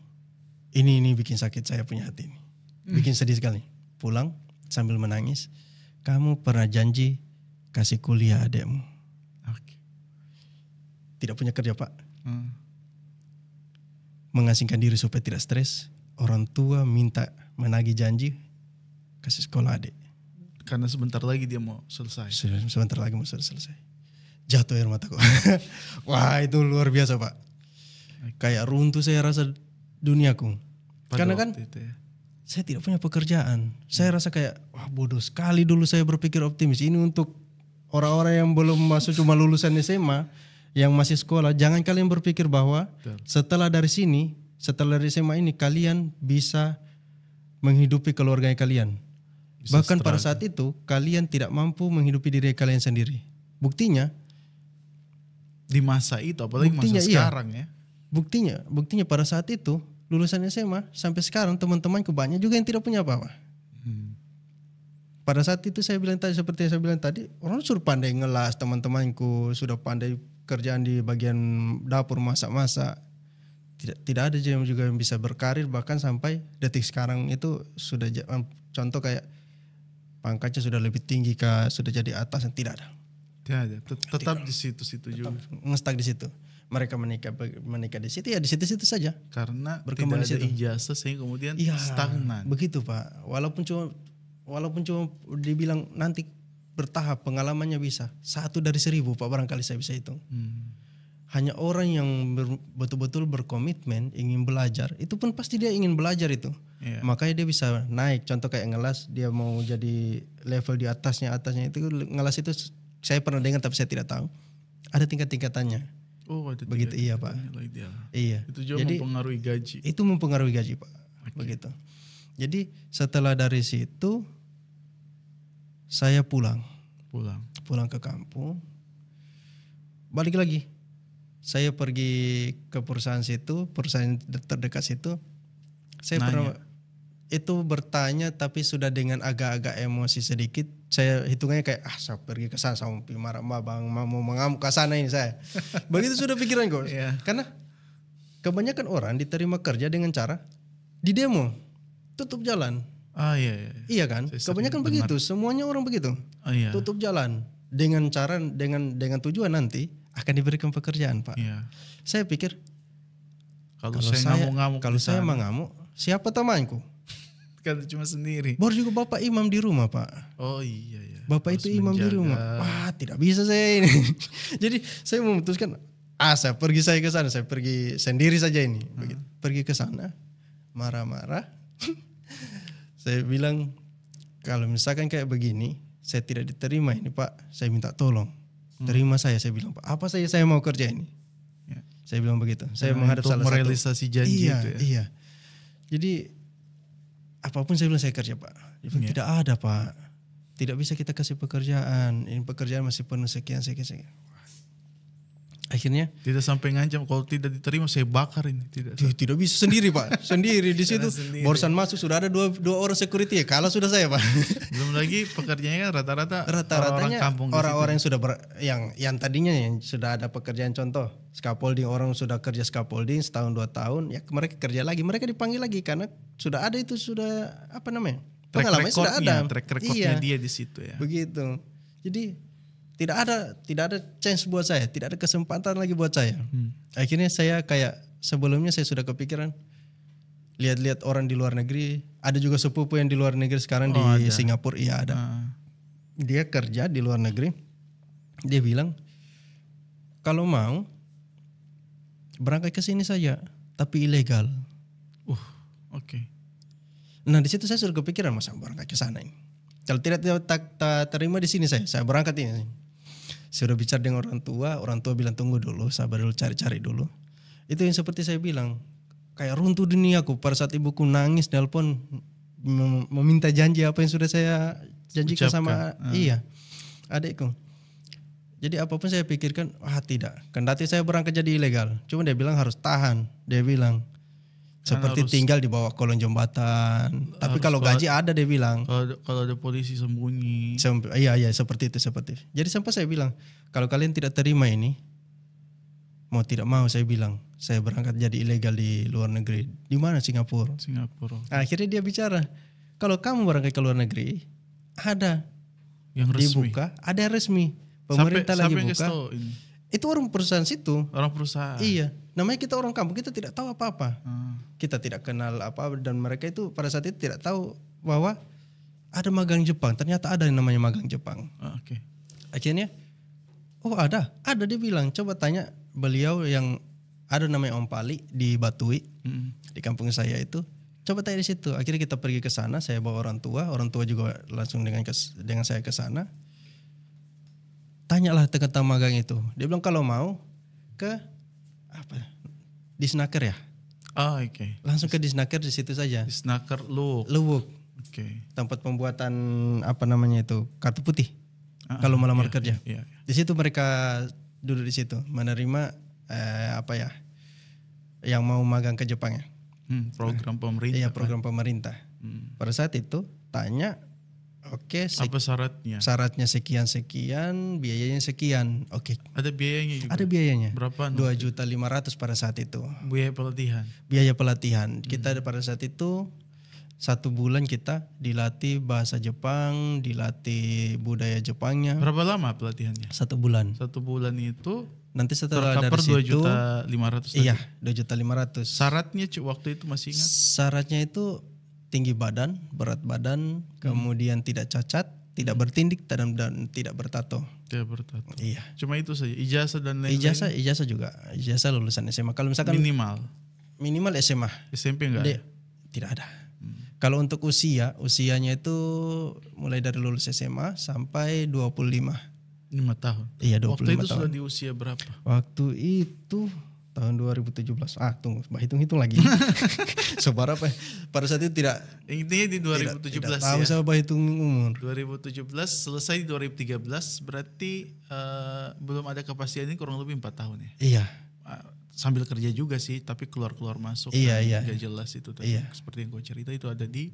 Ini bikin sakit saya punya hati ini. Bikin sedih sekali. Pulang sambil menangis. Kamu pernah janji kasih kuliah adekmu. Okay. Tidak punya kerja, Pak. Mengasingkan diri supaya tidak stres. Orang tua minta menagih janji kasih sekolah adik. Karena sebentar lagi dia mau selesai. Sebentar lagi mau selesai. Jatuh air mataku. Wah, itu luar biasa, Pak. Kayak runtuh saya rasa duniaku. Karena kan saya tidak punya pekerjaan. Saya rasa kayak wah bodoh sekali dulu saya berpikir optimis. Ini untuk orang-orang yang belum masuk cuma lulusan SMA yang masih sekolah. Jangan kalian berpikir bahwa setelah dari sini, setelah dari SMA ini kalian bisa menghidupi keluarga kalian. Bahkan pada saat itu kalian tidak mampu menghidupi diri kalian sendiri. Buktinya Di masa itu, apalagi Buktinya, masa iya. sekarang ya. Buktinya pada saat itu lulusan SMA sampai sekarang teman-temanku banyak juga yang tidak punya apa-apa. Pada saat itu saya bilang tadi, seperti yang saya bilang tadi, orang suruh pandai ngelas, teman-temanku sudah pandai kerjaan di bagian dapur, masak-masak. Tidak ada juga yang bisa berkarir, bahkan sampai detik sekarang itu sudah contoh kayak pangkatnya sudah lebih tinggi kah, sudah jadi atasan, tidak ada. Tidak ada, tetap di situ-situ juga. Ngestak di situ. Mereka menikah di situ, ya di situ-situ saja. Karena Berkembang tidak di ada situ. ijazah sehingga kemudian Iya, stagnan. begitu Pak. Walaupun cuma dibilang nanti bertahap pengalamannya bisa 1 dari 1000 Pak, barangkali saya bisa hitung. Hanya orang yang betul-betul berkomitmen ingin belajar, itu pun pasti dia ingin belajar itu. Iya. Makanya dia bisa naik. Contoh kayak ngelas, dia mau jadi level di atasnya itu ngelas itu saya pernah dengar tapi saya tidak tahu. Ada tingkat-tingkatannya. Oh, ada Begitu, iya Pak. Iya. Itu juga mempengaruhi gaji. Itu mempengaruhi gaji Pak. Begitu. Jadi setelah dari situ saya pulang ke kampung. Balik lagi. Saya pergi ke perusahaan situ, perusahaan terdekat situ. Saya pernah itu bertanya tapi sudah dengan agak-agak emosi sedikit. Saya hitungannya kayak saya pergi ke sana sama marah bang mau mengamuk ke sana ini saya. Begitu sudah pikiran kok. Karena kebanyakan orang diterima kerja dengan cara di demo, tutup jalan. Iya kan? Kebanyakan begitu, semuanya orang begitu. Tutup jalan dengan cara dengan tujuan nanti akan diberikan pekerjaan, Pak. Saya pikir kalau saya mau ngamuk, siapa temanku? Kan cuma sendiri. Baru juga Bapak imam di rumah, Pak. Oh iya. Bapak itu imam di rumah. Wah, tidak bisa saya ini. Jadi saya memutuskan, saya pergi ke sana, saya pergi sendiri saja ini. Begitu. Pergi ke sana, marah-marah. Saya bilang, kalau misalkan kayak begini, saya tidak diterima ini Pak, saya minta tolong. Terima saya bilang, Pak, apa saja saya mau kerja ini. Saya bilang begitu. Saya menghadap salah satu. Merealisasi janji itu ya. Iya. Jadi apapun saya bilang saya kerja Pak. Dia bilang, tidak ada Pak. Tidak bisa kita kasih pekerjaan. Ini pekerjaan masih penuh sekian. Akhirnya tidak sampai ngancam kalau tidak diterima saya bakar ini. Tidak bisa sendiri Pak. Sendiri di situ. Barusan masuk sudah ada dua orang security ya. Kalau sudah saya Pak. Belum lagi pekerjaannya rata-ratanya orang-orang yang sudah yang tadinya yang sudah ada pekerjaan, contoh scaffolding, orang sudah kerja scaffolding setahun 2 tahun ya, mereka kerja lagi, mereka dipanggil lagi karena sudah ada itu, sudah pengalamannya sudah ada, track recordnya dia di situ ya. Begitu. Jadi tidak ada chance buat saya, tidak ada kesempatan lagi buat saya. Akhirnya saya kayak sebelumnya saya sudah kepikiran lihat-lihat orang di luar negeri, ada juga sepupu yang di luar negeri sekarang di ada. Singapura, iya ada. Dia kerja di luar negeri. Dia bilang kalau mau berangkat ke sini saja, tapi ilegal. Oke. Nah di situ saya sudah kepikiran masa berangkat ke sana ini. Kalau tidak terima di sini saya berangkat ini. Saya sudah bicara dengan orang tua bilang tunggu dulu, sabar dulu, cari-cari dulu. Itu yang seperti saya bilang, kayak runtuh duniaku pada saat ibuku nangis nelpon meminta janji apa yang sudah saya janjikan sama adikku. Jadi apapun saya pikirkan, tidak. Kendati saya berangkat jadi ilegal, cuma dia bilang harus tahan. Dia bilang seperti tinggal di bawah kolong jembatan. Tapi kalau gaji ada, dia bilang. Kalau ada polisi sembunyi. Iya seperti itu. Jadi sampai saya bilang, kalau kalian tidak terima ini, mau tidak mau saya bilang, saya berangkat jadi ilegal di luar negeri. Di mana? Singapura. Akhirnya dia bicara, kalau kamu berangkat ke luar negeri, ada yang resmi. Dibuka, ada yang resmi. Pemerintah lagi buka. Itu orang perusahaan situ. Orang perusahaan. Iya. Namanya kita orang kampung, kita tidak tahu apa-apa. Kita tidak kenal apa, dan mereka itu pada saat itu tidak tahu bahwa ada magang Jepang. Ternyata ada yang namanya magang Jepang. Oke. Akhirnya, ada dia bilang, coba tanya beliau yang ada namanya Om Pali di Batui, di kampung saya itu. Coba tanya di situ. Akhirnya kita pergi ke sana, saya bawa orang tua juga langsung dengan saya ke sana. Tanyalah tentang magang itu. Dia bilang kalau mau ke Disnaker ya. Oke. Langsung ke Disnaker, di situ saja. Disnaker Luwuk. Oke. Tempat pembuatan itu kartu putih. Kalau melamar kerja. Iya. Di situ mereka duduk di situ menerima yang mau magang ke Jepang ya. Program pemerintah. Iya, program pemerintah. Pada saat itu tanya, oke, apa syaratnya? Syaratnya sekian, biayanya sekian. Oke. Ada biayanya juga? Ada biayanya. Berapa? 2.500.000 pada saat itu. Biaya pelatihan? Biaya pelatihan. Kita pada saat itu 1 bulan kita dilatih bahasa Jepang, dilatih budaya Jepangnya. Berapa lama pelatihannya? 1 bulan. 1 bulan itu nanti setelah dari situ 2.500.000. Iya, 2.500.000. Syaratnya waktu itu masih ingat? Syaratnya itu tinggi badan, berat badan, kemudian tidak cacat, tidak bertindik dan tidak bertato. Tidak bertato. Iya. Cuma itu saja. Ijazah dan lain-lain. Ijazah juga. Ijazah lulusan SMA. Kalau misalkan minimal SMA. SMP enggak ada? Tidak ada. Kalau untuk usianya itu mulai dari lulus SMA sampai 25. 5 tahun. Iya, 25 tahun. Waktu itu sudah di usia berapa? Waktu itu tahun 2017. Tunggu, hitung-hitung lagi. Seberapa? Pada saat itu tidak. Intinya di 2017 tidak tahu ya. saya hitung umur. 2017 selesai di 2013 berarti belum ada kepastian ini kurang lebih 4 tahun ya. Iya. Sambil kerja juga sih, tapi keluar masuk. Iya. Gak jelas itu tadi. Iya. Seperti yang gue cerita itu ada di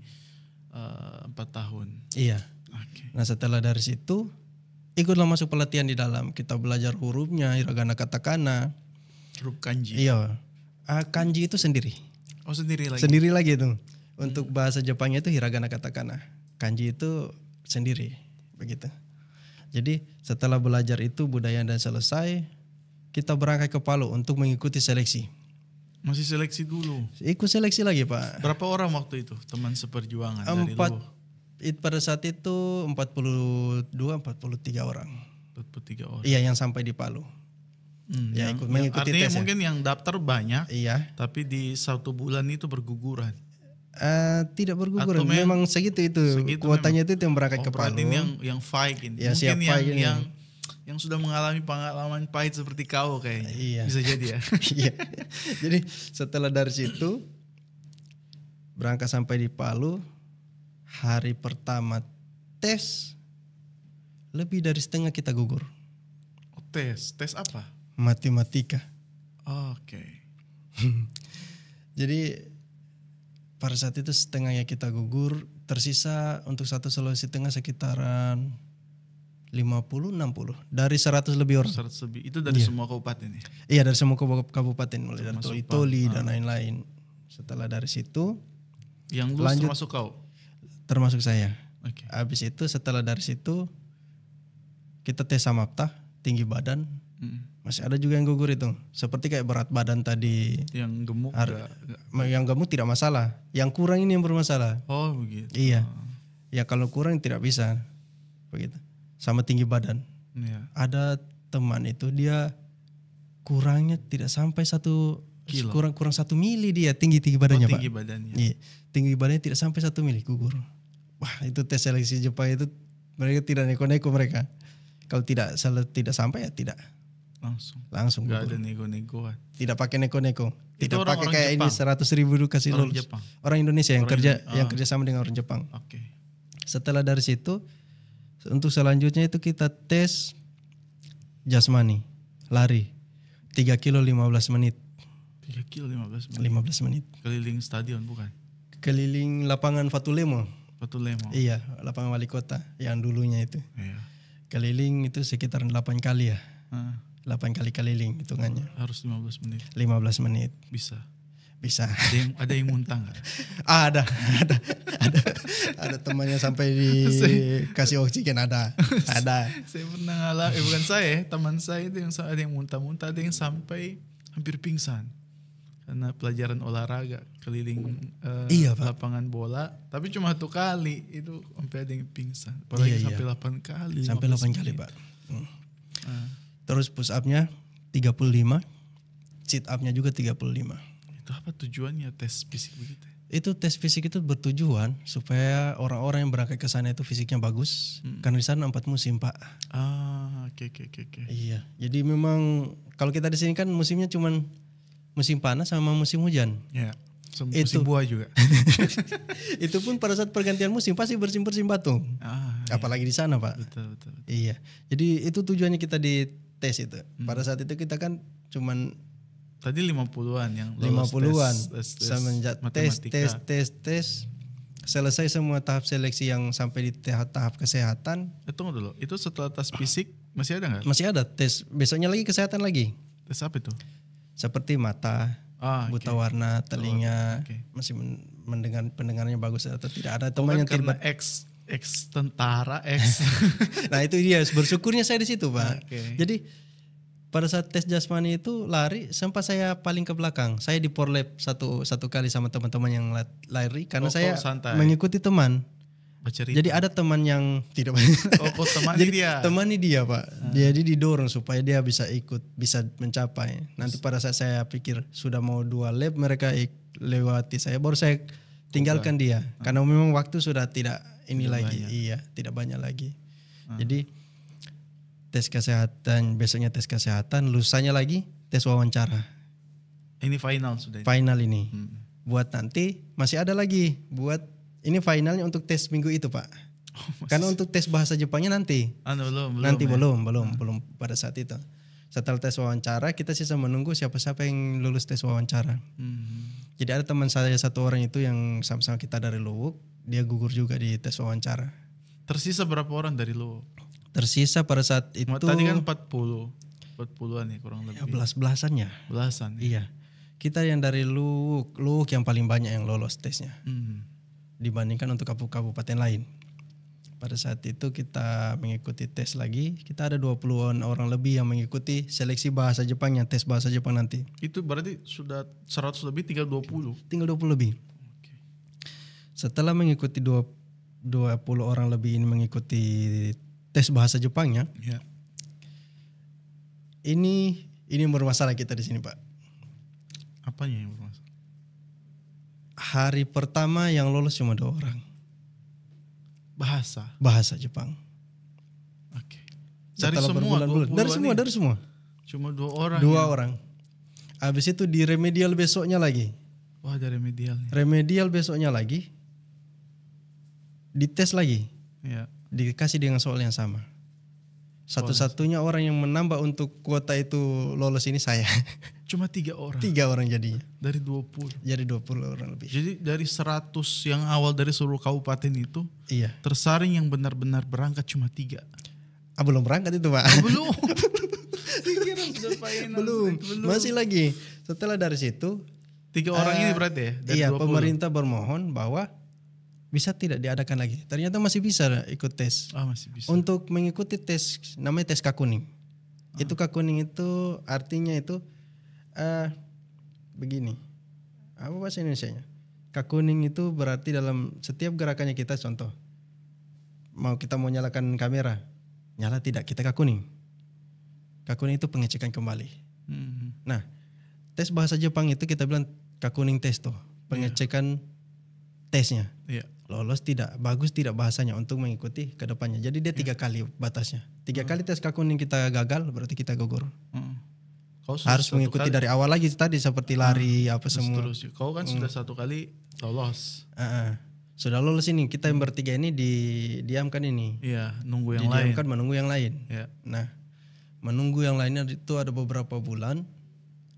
4 tahun. Iya. Okay. Nah setelah dari situ ikutlah masuk pelatihan di dalam. Kita belajar hurufnya, hiragana, katakana. Huruf kanji. Iya. Kanji itu sendiri. Oh sendiri lagi. Sendiri lagi itu. Untuk bahasa Jepangnya itu hiragana, katakana. Kanji itu sendiri, begitu. Jadi setelah belajar itu budaya dan selesai, kita berangkat ke Palu untuk mengikuti seleksi. Masih seleksi dulu? Ikut seleksi lagi Pak. Berapa orang waktu itu teman seperjuangan dari lu? Pada saat itu 43 orang. 43 orang. Iya, yang sampai di Palu. Ya, mengikuti tes. Artinya mungkin yang daftar banyak. Iya. Tapi di 1 bulan itu berguguran. Tidak berguguran. Memang segitu kuotanya memang. Itu yang berangkat ke Palu. Berarti yang fight ini. Ya, mungkin yang sudah mengalami pengalaman pahit seperti kau kayaknya. Iya. Bisa jadi ya. Iya. Jadi setelah dari situ berangkat sampai di Palu. Hari pertama tes lebih dari setengah kita gugur. Oh, tes apa? Matematika. Oke. Jadi pada saat itu setengahnya kita gugur, tersisa untuk satu Sulawesi Tengah sekitaran 50-60 dari 100 lebih orang. 100 lebih. Itu dari semua kabupaten ya? Iya, dari semua kabupaten mulai dari Toli dan lain-lain. Setelah dari situ yang lulus termasuk kau? Termasuk saya. Okay. Habis itu setelah dari situ kita tes samapta, tinggi badan. Masih ada juga yang gugur itu. Seperti kayak berat badan tadi. Yang gemuk yang gemuk tidak masalah. Yang kurang ini yang bermasalah. Oh begitu. Iya. Ya kalau kurang tidak bisa. Begitu. Sama tinggi badan. Iya. Ada teman itu dia kurangnya tidak sampai 1 kilo. Kurang 1 mili dia tinggi badannya, Pak. Tinggi badannya. Iya. Tinggi badannya tidak sampai 1 mili gugur. Wah, itu tes seleksi Jepang itu mereka tidak neko-neko mereka. Kalau tidak sampai ya tidak. Langsung gak ada nego-negoan. Tidak pakai neko-neko. Tidak pakai kayak Jepang. ini 100.000 kasih lulus. Orang Indonesia yang kerja sama dengan orang Jepang. Okay. Setelah dari situ untuk selanjutnya itu kita tes jasmani, lari 3 kilo 15 menit. 3 kilo 15 menit. Keliling stadion bukan? Keliling lapangan Fatulemo. Iya, lapangan wali kota yang dulunya itu. Iya. Keliling itu sekitar 8 kali ya. 8 kali keliling hitungannya. Harus 15 menit. 15 menit. Bisa. Ada yang muntah nggak? Ada temannya sampai dikasih oksigen ada. Saya pernah ngalamin, bukan saya, teman saya itu yang ada yang muntah-muntah, ada yang sampai hampir pingsan karena pelajaran olahraga keliling lapangan bola, tapi cuma 1 kali itu sampai ada yang pingsan. Apalagi sampai 8 kali. Sampai 8 kali Pak. Terus push up-nya 35, sit up-nya juga 35. Itu apa tujuannya tes fisik begitu? Itu tes fisik itu bertujuan supaya orang-orang yang berangkat ke sana itu fisiknya bagus. Karena di sana 4 musim Pak. Oke. Iya, jadi memang kalau kita di sini kan musimnya cuman musim panas sama musim hujan. Iya. Musim buah juga. Itu pun pada saat pergantian musim pasti bersin-bersin batu. Apalagi di sana Pak. Betul. Iya. Jadi itu tujuannya kita di tes itu. Pada saat itu kita kan cuman tadi 50-an yang lolos 50-an tes semenjak tes selesai semua tahap seleksi yang sampai di tahap kesehatan. Tunggu dulu, itu setelah tes fisik masih ada nggak? Masih ada tes, besoknya lagi kesehatan lagi. Tes apa itu? Seperti mata, buta warna, telinga, masih mendengar pendengarannya bagus atau tidak. Ada teman yang karena ex tentara, ex. Nah itu dia, bersyukurnya saya di situ Pak. Jadi pada saat tes jasmani itu lari, sempat saya paling ke belakang. Saya di porlab satu kali sama teman-teman yang lari karena saya mengikuti teman. Bercerita. Jadi ada teman yang tidak temani dia Pak. Jadi didorong supaya dia bisa ikut, bisa mencapai. Nanti pada saat saya pikir sudah mau 2 lap mereka lewati saya, baru saya tinggalkan dia. Karena memang waktu sudah tidak lagi. Banyak. Iya, tidak banyak lagi. Jadi tes kesehatan, besoknya tes kesehatan, lusanya lagi tes wawancara. Ini final sudah. Final ini. Buat nanti masih ada lagi buat ini finalnya untuk tes minggu itu Pak. Karena untuk tes bahasa Jepangnya nanti. Belum pada saat itu. Setelah tes wawancara kita sisa menunggu siapa-siapa yang lulus tes wawancara. Jadi ada teman saya satu orang itu yang sama-sama kita dari Luwuk, dia gugur juga di tes wawancara. Tersisa berapa orang dari Luwuk? Tersisa pada saat itu tadi kan 40-an ya kurang lebih. Ya belasan ya. Iya. Kita yang dari Luwuk yang paling banyak yang lolos tesnya. Dibandingkan untuk kabupaten lain. Pada saat itu kita mengikuti tes lagi, kita ada 20-an orang lebih yang mengikuti seleksi bahasa Jepangnya, tes bahasa Jepang nanti. Itu berarti sudah 100 lebih, tinggal 20? Tinggal 20 lebih. Setelah mengikuti 20 orang lebih ini mengikuti tes bahasa Jepangnya, ini bermasalah kita di sini Pak. Apanya yang bermasalah? Hari pertama yang lolos cuma 2 orang. Bahasa Jepang. Oke. Dari semua. Cuma 2 orang. 2 orang. Habis itu di remedial besoknya lagi. Wah, ada remedialnya. Remedial besoknya lagi. Dites lagi. Iya. Dikasih dengan soal yang sama. Satu-satunya orang yang menambah untuk kuota itu lolos ini saya. Cuma 3 orang? 3 orang jadinya. Dari 20? Jadi 20 orang lebih. Jadi dari 100 yang awal dari seluruh kabupaten itu, iya, tersaring yang benar-benar berangkat cuma 3? Belum berangkat itu Pak. Belum? belum. Masih lagi. Setelah dari situ. 3 orang ini berarti ya? Dari iya, 20. Pemerintah bermohon bahwa bisa tidak diadakan lagi. Ternyata masih bisa ikut tes. Masih bisa. Untuk mengikuti tes, namanya tes Kakuning. Itu Kakuning itu artinya itu begini. Apa bahasa Indonesianya? Kakuning itu berarti dalam setiap gerakannya kita, contoh. Kita mau nyalakan kamera. Nyala tidak, kita Kakuning. Kakuning itu pengecekan kembali. Nah, tes bahasa Jepang itu kita bilang Kakuning tes tuh. Pengecekan tesnya. Iya. Lolos tidak, bagus tidak bahasanya untuk mengikuti ke depannya. Jadi dia 3 kali batasnya. 3 kali tes Kakuning kita gagal, berarti kita gugur. Harus mengikuti dari awal lagi tadi seperti lari apa semua. Terus. Kau kan sudah 1 kali lolos. Sudah lolos ini, kita yang bertiga ini didiamkan ini. Iya, nunggu yang lain. Didiamkan menunggu yang lain. Iya. Nah, menunggu yang lainnya itu ada beberapa bulan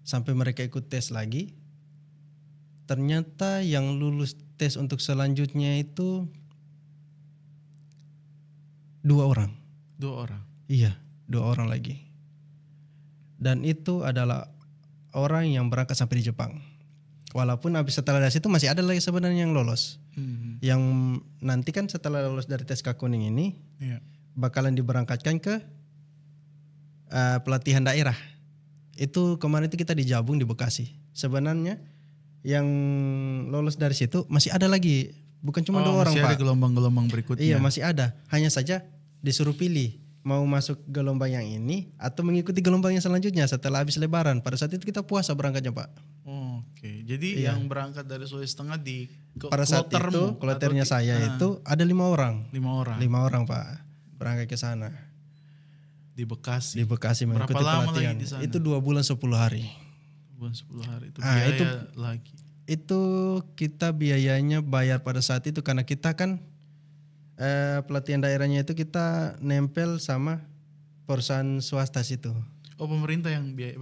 sampai mereka ikut tes lagi. Ternyata yang lulus tes untuk selanjutnya itu 2 orang. 2 orang? Iya, 2 orang lagi. Dan itu adalah orang yang berangkat sampai di Jepang. Walaupun habis setelah dari situ masih ada lagi sebenarnya yang lolos. Yang nanti kan setelah lolos dari tes Kakuning ini, bakalan diberangkatkan ke pelatihan daerah. Itu kemarin itu kita di Jabung di Bekasi. Sebenarnya yang lolos dari situ masih ada lagi, bukan cuma 2 orang Pak. Masih ada gelombang-gelombang berikutnya. Iya, masih ada. Hanya saja disuruh pilih mau masuk gelombang yang ini atau mengikuti gelombang yang selanjutnya setelah habis Lebaran. Pada saat itu kita puasa berangkatnya Pak. Oke. Jadi yang berangkat dari Sulawesi Tengah pada saat itu kloternya saya itu ada 5 orang. 5 orang. 5 orang Pak berangkat ke sana. Di Bekasi. Di Bekasi mengikuti pelatihan. Itu 2 bulan 10 hari. 10 hari itu biaya itu lagi. Itu kita biayanya bayar pada saat itu karena kita kan pelatihan daerahnya itu kita nempel sama perusahaan swasta situ. Oh, pemerintah yang biaya,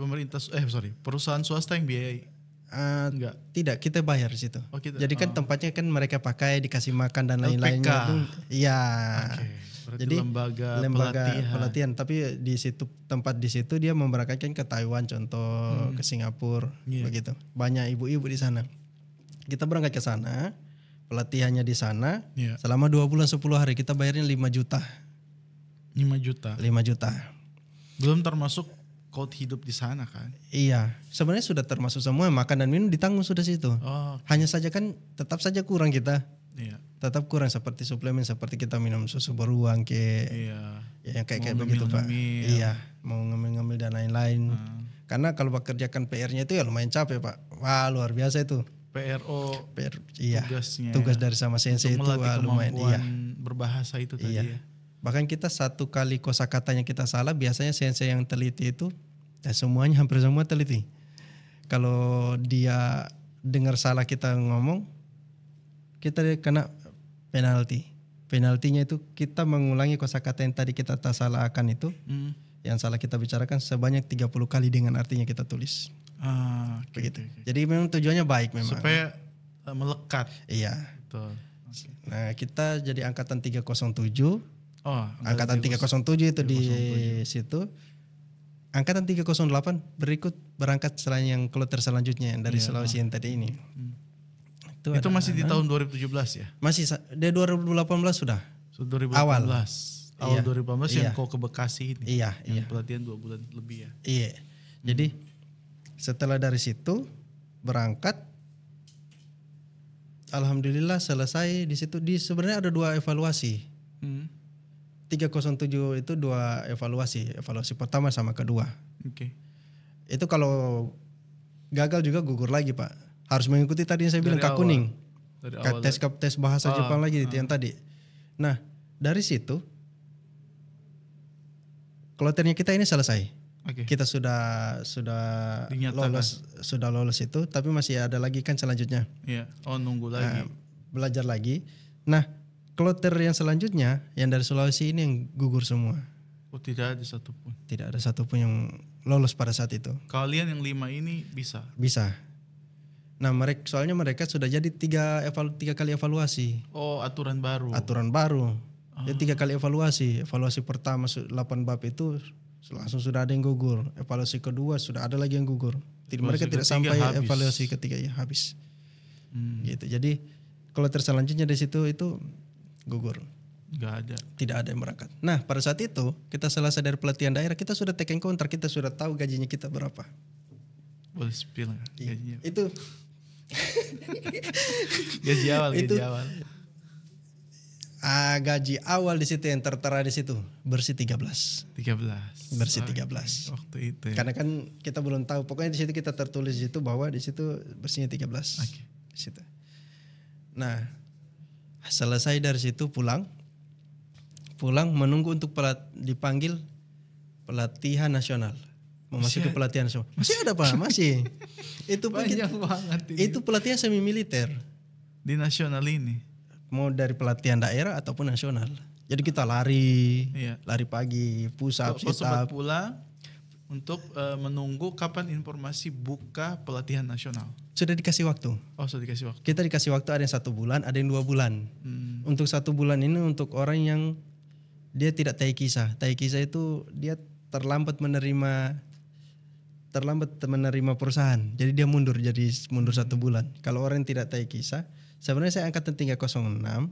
perusahaan swasta yang biayai. Enggak. Tidak, kita bayar di situ. Oh, kita, jadi kan tempatnya kan mereka pakai, dikasih makan dan lain-lainnya itu. Iya. Berarti Jadi lembaga pelatihan. Tapi di situ tempat di situ dia memberangkatkan ke Taiwan contoh, ke Singapura begitu. Banyak ibu-ibu di sana. Kita berangkat ke sana, pelatihannya di sana. Selama 2 bulan 10 hari kita bayarnya 5 juta. 5 juta. 5 juta. Belum termasuk cost hidup di sana kan? Iya, sebenarnya sudah termasuk semua, makan dan minum ditanggung sudah situ. Hanya saja kan tetap saja kurang kita. Iya. Tetap kurang seperti suplemen, seperti kita minum susu beruang yang kayak begitu Pak. Iya, mau ngemil-ngemil dan lain-lain. Karena kalau bekerjakan PR-nya itu ya lumayan capek Pak. Wah luar biasa itu. PR tugasnya. Tugas dari sama sensei itu lumayan. Iya. Berbahasa itu tadi ya. Bahkan kita satu kali kosakatanya kita salah, biasanya sensei yang teliti itu, ya semuanya hampir semua teliti. Kalau dia dengar salah kita ngomong, kita kena penalti. Penaltinya itu kita mengulangi kosakata yang tadi kita tak salah akan itu, yang salah kita bicarakan sebanyak 30 kali dengan artinya kita tulis. Begitu. Jadi memang tujuannya baik memang. Supaya melekat. Iya. Betul. Nah kita jadi angkatan 307. Angkatan 307 itu 307. Di situ. Angkatan 308 berangkat selain yang kloter selanjutnya yang dari Sulawesi yang tadi ini. Itu masih di tahun 2017 ya? Masih, dari 2018 sudah. 2018. Awal 2018 yang kau ke Bekasi ini. Yang pelatihan 2 bulan lebih ya. Iya. Jadi setelah dari situ berangkat, alhamdulillah selesai di situ. Sebenarnya ada 2 evaluasi. 307 itu 2 evaluasi. Evaluasi pertama sama kedua. Itu kalau gagal juga gugur lagi Pak. Harus mengikuti tadi yang saya bilang Kak Kuning. Tes bahasa Jepang lagi yang tadi. Nah dari situ kloternya kita ini selesai. Kita sudah lolos itu, tapi masih ada lagi kan selanjutnya. Nunggu lagi. Belajar lagi. Nah kloter yang selanjutnya yang dari Sulawesi ini yang gugur semua. Tidak ada satupun. Tidak ada satupun yang lolos pada saat itu. Kalian yang 5 ini bisa? Bisa. Nah soalnya mereka sudah jadi 3 kali evaluasi. Aturan baru. Jadi 3 kali evaluasi. Evaluasi pertama 8 bab itu langsung sudah ada yang gugur. Evaluasi kedua sudah ada lagi yang gugur. Mereka tidak sampai habis. Evaluasi ketiga habis. Gitu. Jadi kalau selanjutnya dari situ itu gugur. Nggak ada. Tidak ada yang berangkat. Nah pada saat itu kita selesai dari pelatihan daerah, kita sudah take kontrak, kita sudah tahu gajinya kita berapa. Boleh spill gajinya? Itu gaji awal. Gaji awal di situ yang tertera di situ bersih 13. Bersih 13. Waktu itu. Karena kan kita belum tahu. Pokoknya di situ kita tertulis di situ bahwa di situ bersihnya 13. Di situ. Nah, selesai dari situ pulang menunggu untuk dipanggil pelatihan nasional. Memasuki pelatihan nasional. Masih ada Pak, masih. Itu banyak banget ini. Itu pelatihan semi militer di nasional ini. Mau dari pelatihan daerah ataupun nasional. Jadi kita lari pagi, push up, sit up. Pulang untuk menunggu kapan informasi buka pelatihan nasional. Sudah dikasih waktu. Sudah dikasih waktu. Kita dikasih waktu, ada yang 1 bulan, ada yang 2 bulan. Untuk 1 bulan ini untuk orang yang dia tidak taikisa. Taikisa itu dia terlambat menerima perusahaan. Jadi dia mundur 1 bulan. Kalau orang yang tidak taikisa, sebenarnya saya angkatan 306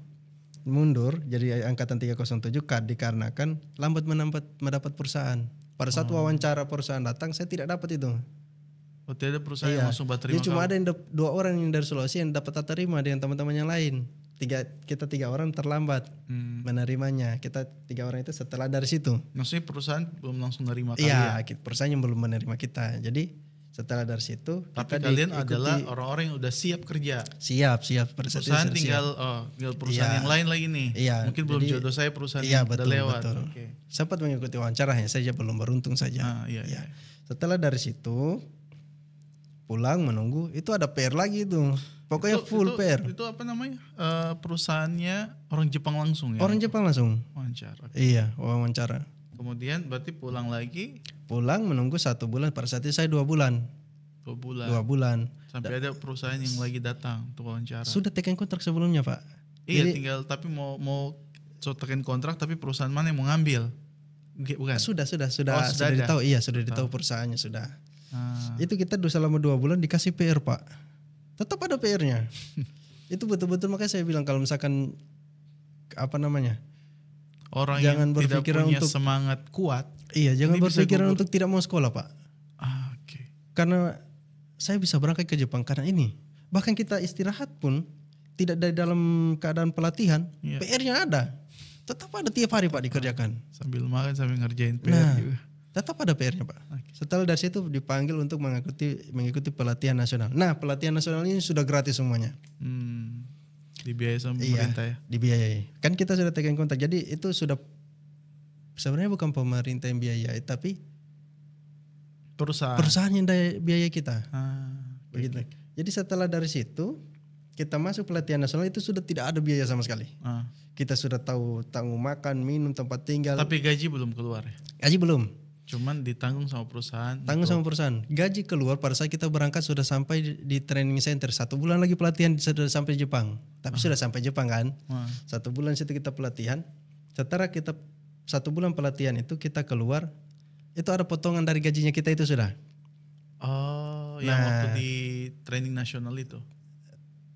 mundur jadi angkatan 307 dikarenakan lambat mendapat perusahaan. Pada saat wawancara perusahaan datang, saya tidak dapat itu. Tidak ada perusahaan yang langsung terima. Cuma ada yang 2 orang yang dari Sulawesi yang dapat terima dengan teman-teman yang lain. Kita 3 orang terlambat menerimanya. Kita 3 orang itu setelah dari situ. Maksudnya perusahaan belum langsung menerima kalian? Iya, perusahaan yang belum menerima kita. Jadi setelah dari situ. Tapi kalian adalah orang-orang yang udah siap kerja. Siap. Perusahaan tinggal perusahaan yang lain lagi nih. Iya, mungkin belum jodoh saya perusahaan yang udah lewat. Betul. Sempat mengikuti wawancaranya, saya belum beruntung saja. Iya. Setelah dari situ pulang menunggu, itu ada PR lagi itu. Pokoknya full PR. Itu apa namanya? Perusahaannya orang Jepang langsung ya? Orang Jepang langsung. Wawancara. Iya, wawancara. Kemudian berarti pulang lagi Pulang menunggu 1 bulan. Pada saat itu saya 2 bulan. 2 bulan. 2 bulan. Sampai ada perusahaan yang lagi datang untuk wawancara. Sudah tekan kontrak sebelumnya, Pak. Iya, Jadi, tinggal tapi mau tekan kontrak, tapi perusahaan mana yang mau ngambil? Bukan. Sudah ada? ditahu. Iya, sudah ditahu perusahaannya sudah. Ah, Itu kita selama 2 bulan dikasih PR, Pak. Tetap ada PR-nya. Itu betul-betul, makanya saya bilang kalau misalkan orang jangan yang tidak berpikiran punya untuk semangat kuat. Iya, jangan Ini bisa berpikiran gugur. untuk tidak mau sekolah, Pak. Oke. Karena saya bisa berangkat ke Jepang karena ini. Bahkan kita istirahat pun tidak dari dalam keadaan pelatihan, Iya. PR-nya ada. Tetap ada tiap hari, Pak, dikerjakan. Sambil makan sambil ngerjain PR Nah, juga. tetap ada PR-nya, Pak. Oke. Setelah dari situ dipanggil untuk mengikuti pelatihan nasional. Nah, pelatihan nasional ini sudah gratis semuanya. Dibiayai sama Iya, pemerintah ya. dibiayai. Kan kita sudah tekan kontak. Jadi itu sudah sebenarnya bukan pemerintah yang biayai, tapi perusahaan yang biayai kita. Begitu. Jadi setelah dari situ kita masuk pelatihan nasional itu sudah tidak ada biaya sama sekali. Kita sudah tahu tanggung makan, minum, tempat tinggal. Tapi gaji belum keluar ya. Gaji belum. Cuman ditanggung sama perusahaan. Tanggung sama perusahaan. Gaji keluar pada saat kita berangkat sudah sampai di training center. 1 bulan lagi pelatihan sudah sampai Jepang. Tapi sudah sampai Jepang kan. 1 bulan situ kita pelatihan. Setelah kita 1 bulan pelatihan itu kita keluar. Itu ada potongan dari gajinya kita itu sudah. Oh, yang waktu di training nasional itu.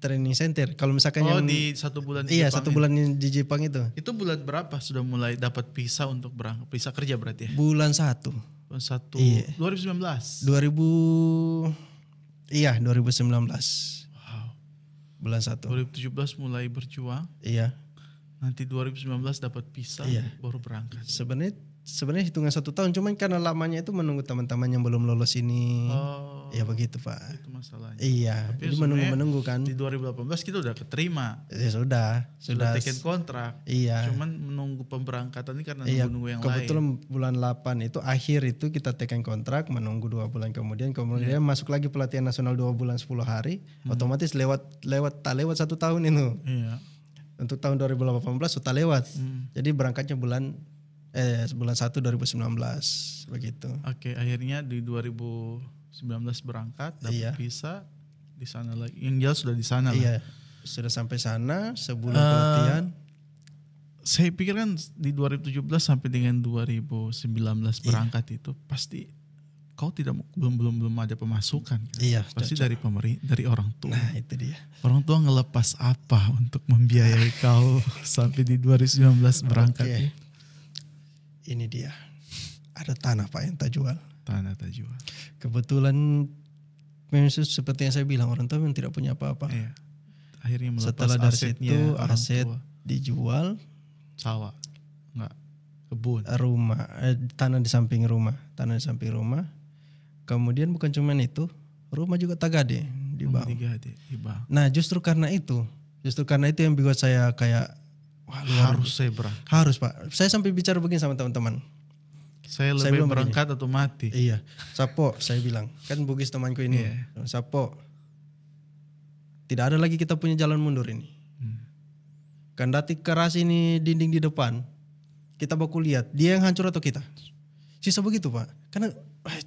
Training center. Kalau misalkan yang di 1 bulan di iya Jepang 1 bulan di Jepang itu. Itu bulan berapa sudah mulai dapat visa untuk berangkat? Visa kerja berarti ya? Bulan 1. Bulan 1 Iya. 2019. 2019. Wow. Bulan 1. 2017 mulai berjuang. Iya. Nanti 2019 dapat visa Iya. baru berangkat. Sebenarnya hitungan 1 tahun, cuman karena lamanya itu menunggu teman-teman yang belum lolos ini. Oh. Ya begitu, Pak. Itu masalahnya. Iya. Tapi Jadi sebenarnya menunggu kan. Di 2018 kita udah keterima. Ya sudah Taken kontrak. Iya. Cuman menunggu pemberangkatan ini karena Iya, nunggu yang kebetulan lain. bulan 8 itu akhir itu kita tekan kontrak, menunggu 2 bulan kemudian masuk lagi pelatihan nasional 2 bulan 10 hari, otomatis lewat 1 tahun itu. Iya. Untuk tahun 2018 sudah lewat. Jadi berangkatnya bulan 1 2019 begitu. Oke, akhirnya di 2019 berangkat, dapat Iya. visa di sana lagi. Yang jelas sudah di sana lah. Iya, sudah sampai sana sebulan pelatihan. Saya pikir kan di 2017 sampai dengan 2019 berangkat itu pasti kau belum ada pemasukan kan? Iya, Pasti dari orang tua. Nah, itu dia. Orang tua ngelepas apa untuk membiayai kau sampai di 2019 berangkat? Oke. Ya? Ini dia. Ada tanah, Pak, yang tak jual. Tanah tak jual. Kebetulan memang seperti yang saya bilang, orang tua memang tidak punya apa-apa. Iya. Akhirnya melepas Setelah dari asetnya situ orang aset tua. dijual, Sawah, enggak, kebun. rumah, tanah di samping rumah. Kemudian bukan cuma itu, rumah juga tagade di bawah. Di bawah. Nah, justru karena itu yang membuat saya kayak wah, Harus saya berangkat. harus, Pak. Saya sampai bicara begini sama teman-teman. Saya Saya lebih bilang berangkat atau mati. Iya, Sapo, saya bilang. Kan Bugis temanku ini. Iya. Sapo, tidak ada lagi kita punya jalan mundur ini. Kendati keras ini dinding di depan, kita baku lihat dia yang hancur atau kita. Sisa begitu, Pak. Karena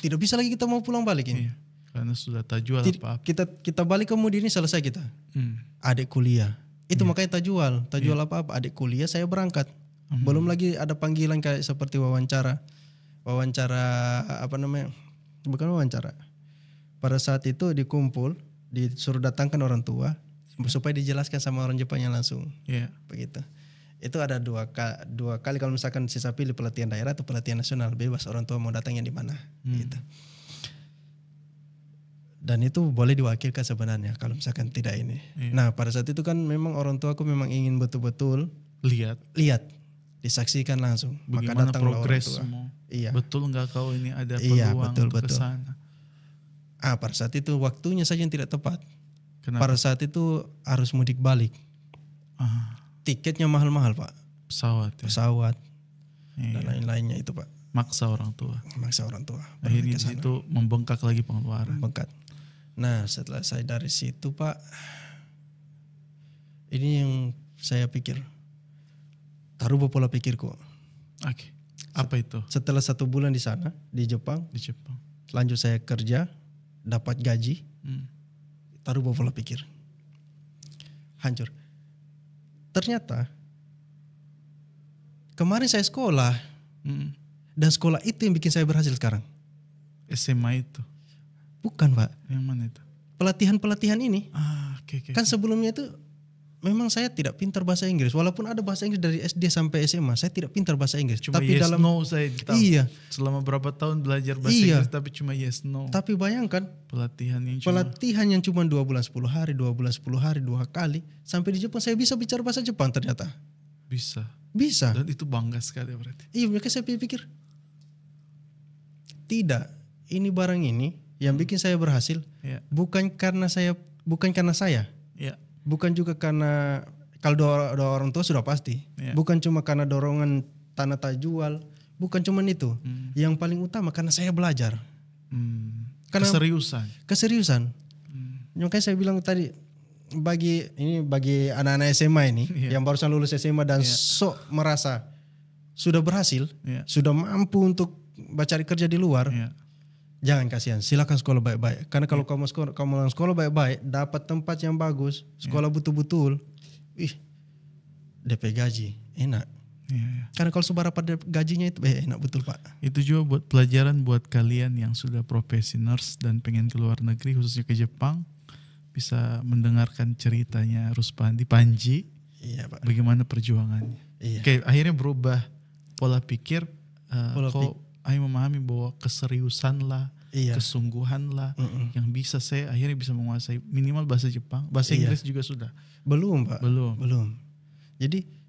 tidak bisa lagi kita mau pulang balik ini. Iya. Karena sudah tak jual apa-apa. Kita balik kemudian ini selesai kita. Adik kuliah. Itu makanya tak jual apa-apa. Adik kuliah saya berangkat. Belum lagi ada panggilan kayak seperti wawancara apa namanya? Bukan wawancara. Pada saat itu dikumpul, disuruh datangkan orang tua supaya dijelaskan sama orang Jepangnya langsung. Iya. Begitu. Itu ada dua kali kalau misalkan sisa pilih pelatihan daerah atau pelatihan nasional, bebas orang tua mau datangnya di mana. Gitu. Dan itu boleh diwakilkan sebenarnya kalau misalkan tidak ini. Iya. Nah, pada saat itu kan memang orang tua aku memang ingin betul-betul Lihat disaksikan langsung. bagaimana Maka datanglah orang tua. progresmu. Iya. Betul nggak kau ini ada Iya, peluang betul, untuk betul. kesana? Pada saat itu waktunya saja yang tidak tepat. Kenapa? Pada saat itu harus mudik balik. Tiketnya mahal-mahal, Pak. Pesawat ya. Pesawat Iya. dan lain-lainnya itu, Pak. Maksa orang tua. Maksa orang tua. Akhirnya di Kesana. situ membengkak lagi pengeluaran. Bengkat. Nah, setelah saya dari situ, Pak, ini yang saya pikir taruh pola pikirku. Oke. Apa itu? Setelah 1 bulan di sana di Jepang, Di Jepang. lanjut saya kerja, dapat gaji, taruh pola pikir, hancur. Ternyata kemarin saya sekolah dan sekolah itu yang bikin saya berhasil sekarang. SMA itu. Bukan Pak, Yang mana itu? pelatihan ini. Oke. Kan sebelumnya itu memang saya tidak pintar bahasa Inggris. Walaupun ada bahasa Inggris dari SD sampai SMA, saya tidak pintar bahasa Inggris. Cuma tapi yes dalam no saya tahu. Iya. Selama berapa tahun belajar bahasa Iya. Inggris tapi cuma yes no. Tapi bayangkan Pelatihan yang cuma 2 bulan 10 hari, 2 bulan 10 hari, 2 kali. Sampai di Jepang saya bisa bicara bahasa Jepang ternyata. bisa. Bisa. Dan itu bangga sekali berarti. Iya, mereka saya pikir. Tidak, ini barang ini yang bikin saya berhasil. Iya. Bukan karena saya. Iya. Bukan juga karena kalau doa orang tua sudah pasti. Iya. Bukan cuma karena dorongan tanah tak jual. Bukan cuma itu. Yang paling utama karena saya belajar. Karena keseriusan. Makanya saya bilang tadi bagi anak-anak SMA ini yang barusan lulus SMA dan sok merasa sudah berhasil, sudah mampu untuk cari kerja di luar. Jangan kasihan, silakan sekolah baik-baik. Karena kalau kamu sekolah baik-baik, dapat tempat yang bagus, sekolah betul-betul, DP gaji enak. Karena kalau seberapa gajinya itu enak betul Pak. Itu juga buat pelajaran buat kalian yang sudah profesi nurse dan pengen ke luar negeri, khususnya ke Jepang, bisa mendengarkan ceritanya Ruspandi Panji. Iya Pak. Bagaimana perjuangannya. Iya. Oke, akhirnya berubah pola pikir. Ayo memahami bahwa keseriusan lah, kesungguhan lah, yang bisa saya akhirnya bisa menguasai minimal bahasa Jepang, bahasa Inggris juga sudah. Belum Pak. Belum. Jadi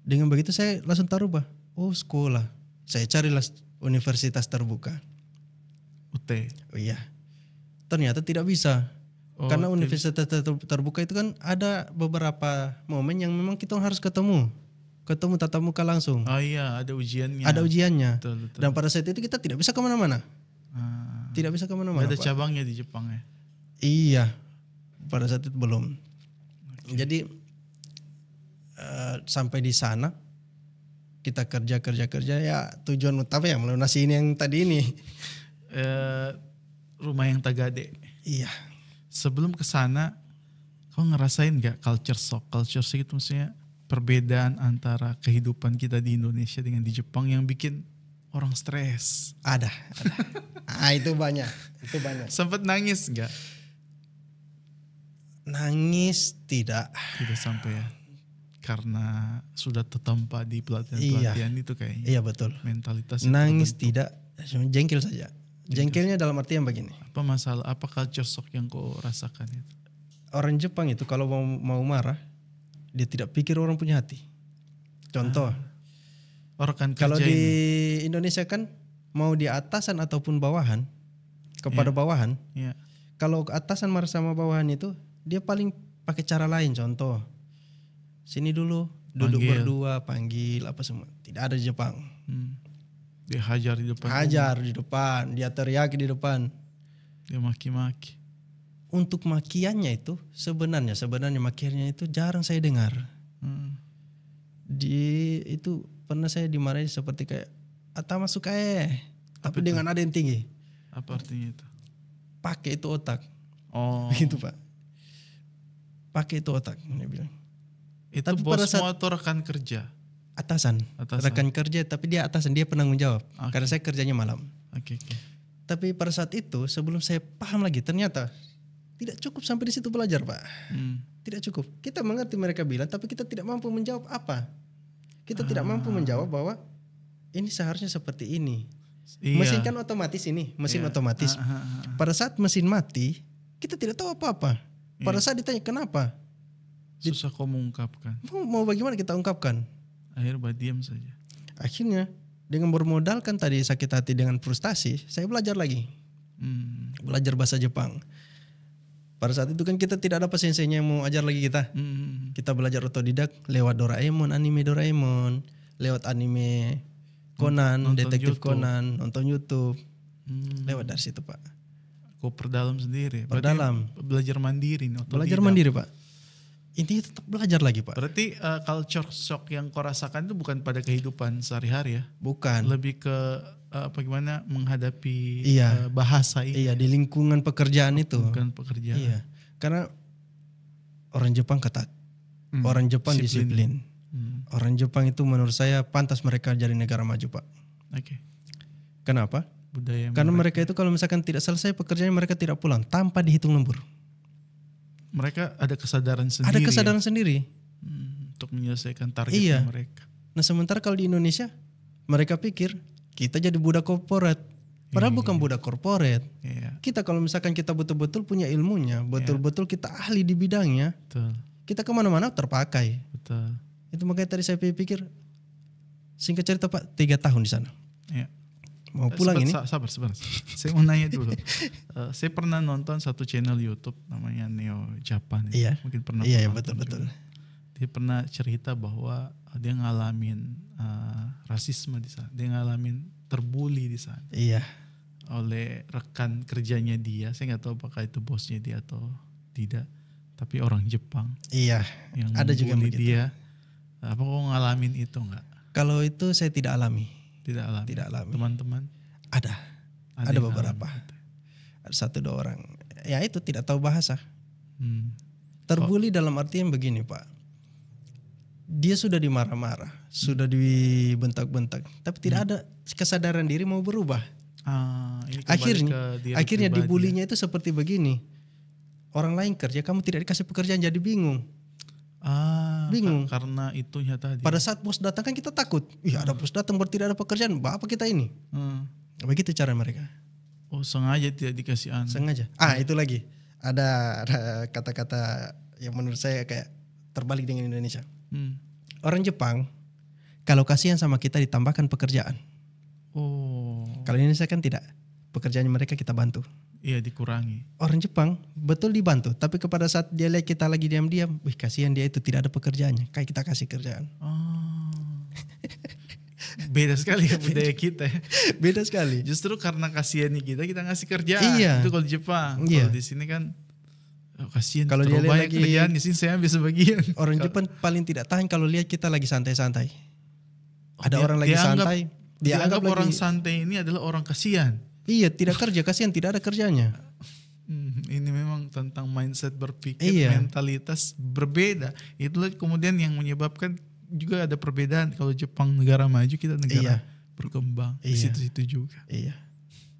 dengan begitu saya langsung taruh Pak. Oh sekolah. Saya carilah universitas terbuka. UT. Oh iya. Ternyata tidak bisa. Karena universitas terbuka itu kan ada beberapa momen yang memang kita harus ketemu tatap muka langsung. Oh iya, ada ujiannya. Betul. Dan pada saat itu kita tidak bisa kemana-mana. Tidak bisa kemana-mana. Ada cabangnya di Jepang ya? Iya, pada saat itu belum. Jadi sampai di sana kita kerja ya, tujuan utama ya melunasi ini yang tadi ini. Rumah yang Tagade. Iya. Sebelum ke sana, kau ngerasain gak culture shock? Culture shock itu maksudnya perbedaan antara kehidupan kita di Indonesia dengan di Jepang yang bikin orang stres. Ada. Itu banyak. Sempat nangis gak? Nangis tidak. Tidak sampai ya. Karena sudah tertempa di pelatihan itu kayaknya. Iya betul. Mentalitas. Nangis tidak, jengkel saja. Jengkelnya dalam artian begini. Apa masalah? Apa culture shock yang kau rasakan itu? Orang Jepang itu kalau mau marah, dia tidak pikir orang punya hati. Contoh, kalau di Indonesia kan mau di atasan ataupun bawahan, kepada bawahan, kalau atasan marah sama bawahan itu, dia paling pakai cara lain. Contoh, sini dulu, duduk berdua, panggil apa semua. Tidak ada di Jepang. Dia hajar di depan. Dia teriak di depan. Dia maki-maki. Untuk makiannya itu sebenarnya makiannya itu jarang saya dengar. Itu pernah saya dimarahi seperti kayak Ata masuk tapi dengan nada yang tinggi. Apa artinya itu? Pakai itu otak. Begitu Pak. Pakai itu otak dia bilang. Itu tapi bos semua atau rekan kerja? Atasan. Rekan kerja tapi dia atasan, dia penanggung jawab. Karena saya kerjanya malam. Oke. Tapi pada saat itu sebelum saya paham lagi ternyata tidak cukup sampai di situ belajar Pak. Tidak cukup. Kita mengerti mereka bilang tapi kita tidak mampu menjawab apa. Kita tidak mampu menjawab bahwa ini seharusnya seperti ini. Mesin kan otomatis ini, mesin otomatis. Pada saat mesin mati, kita tidak tahu apa-apa. Pada saat ditanya kenapa? Susah kau mengungkapkan. Mau bagaimana kita ungkapkan? Akhirnya diam saja. Akhirnya dengan bermodalkan tadi sakit hati dengan frustasi, saya belajar lagi. Belajar bahasa Jepang. Pada saat itu kan kita tidak ada senseinya yang mau ajar lagi kita. Kita belajar otodidak lewat Doraemon, anime Doraemon, lewat anime Conan, detektif YouTube. Conan, nonton YouTube. Lewat dari situ Pak. Kau perdalam sendiri. Perdalam. Belajar mandiri. Belajar mandiri Pak. intinya tetap belajar lagi Pak. Berarti culture shock yang kau rasakan itu bukan pada kehidupan sehari-hari ya? Bukan. Lebih ke bagaimana menghadapi Iya. bahasa ini. Iya, di lingkungan pekerjaan itu. Bukan pekerjaan. Iya. Karena orang Jepang ketat. Orang Jepang disiplin. Orang Jepang itu menurut saya pantas mereka jadi negara maju Pak. Oke. Kenapa? Budaya Karena mereka itu kalau misalkan tidak selesai pekerjaan mereka tidak pulang tanpa dihitung lembur. Mereka ada kesadaran sendiri. Ada kesadaran sendiri. Untuk menyelesaikan targetnya mereka. Nah sementara kalau di Indonesia mereka pikir kita jadi budak korporat. Padahal bukan budak korporat. Iya. Kita kalau misalkan kita betul-betul punya ilmunya, betul-betul kita ahli di bidangnya, Betul. kita kemana-mana terpakai. Betul. Itu makanya tadi saya pikir, singkat cerita Pak, 3 tahun di sana. Iya. Mau pulang ini? Sabar. Saya mau nanya dulu. Saya pernah nonton satu channel YouTube namanya Neo Japan. Iya. Mungkin pernah. Iya betul. Dia pernah cerita bahwa dia ngalamin rasisme di sana. Dia ngalamin terbuli di sana. Iya. Oleh rekan kerjanya dia. Saya nggak tahu apakah itu bosnya dia atau tidak. Tapi orang Jepang. Iya. Yang ada juga yang begitu. Dia. Apa kau ngalamin itu nggak? Kalau itu saya tidak alami. Tidak alami. Teman-teman? Ada beberapa. Ada 1-2 orang. Ya itu tidak tahu bahasa. Terbuli dalam artian begini Pak. Dia sudah dimarah-marah, sudah dibentak-bentak, tapi tidak ada kesadaran diri mau berubah. Ini akhirnya dibulinya itu seperti begini. Orang lain kerja, kamu tidak dikasih pekerjaan jadi bingung. Bingung. Karena itunya tadi. Pada saat bos datang kan kita takut. Ada bos datang berarti tidak ada pekerjaan. Apa kita ini? Begitu cara mereka. Oh sengaja tidak dikasih Sengaja. Itu lagi. Ada kata-kata yang menurut saya kayak terbalik dengan Indonesia. Orang Jepang kalau kasihan sama kita ditambahkan pekerjaan. Kalau Indonesia kan tidak. Pekerjaan mereka kita bantu. Iya dikurangi. Orang Jepang betul dibantu, tapi kepada saat dia lihat kita lagi diam-diam, kasihan dia itu tidak ada pekerjaannya, kayak kita kasih kerjaan. Beda sekali ya budaya kita. Beda sekali. Justru karena kasihan kita ngasih kerjaan. Iya. Itu kalau di Jepang. Iya. Kalau di sini kan kasihan. Kalau dia lihat lagi kerjaan di sini saya ambil sebagian. Orang Jepang paling tidak tahan kalau lihat kita lagi santai-santai. Ada orang lagi santai. Dia anggap orang santai ini adalah orang kasihan. Iya, tidak kerja, kasihan tidak ada kerjanya. Ini memang tentang mindset berpikir, mentalitas berbeda. Itulah kemudian yang menyebabkan juga ada perbedaan. Kalau Jepang negara maju, kita negara berkembang. Di situ-situ juga. Iya.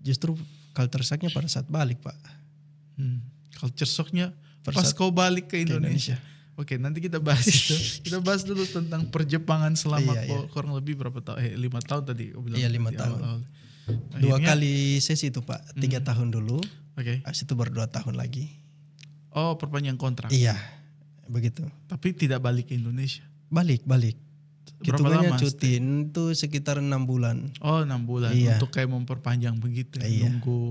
Justru culture shock-nya pada saat balik Pak. Culture shock-nya pas kau balik ke Indonesia. Oke, nanti kita bahas itu. Kita bahas dulu tentang perjepangan selama kurang lebih berapa tahun? 5 tahun tadi. Iya 5 tahun. Akhirnya, 2 kali sesi itu Pak. 3 tahun dulu. Habis itu baru 2 tahun lagi. Oh perpanjang kontrak. Iya begitu. Tapi tidak balik ke Indonesia. Balik. Hitungannya cuti itu sekitar 6 bulan. Oh 6 bulan. Untuk kayak memperpanjang begitu.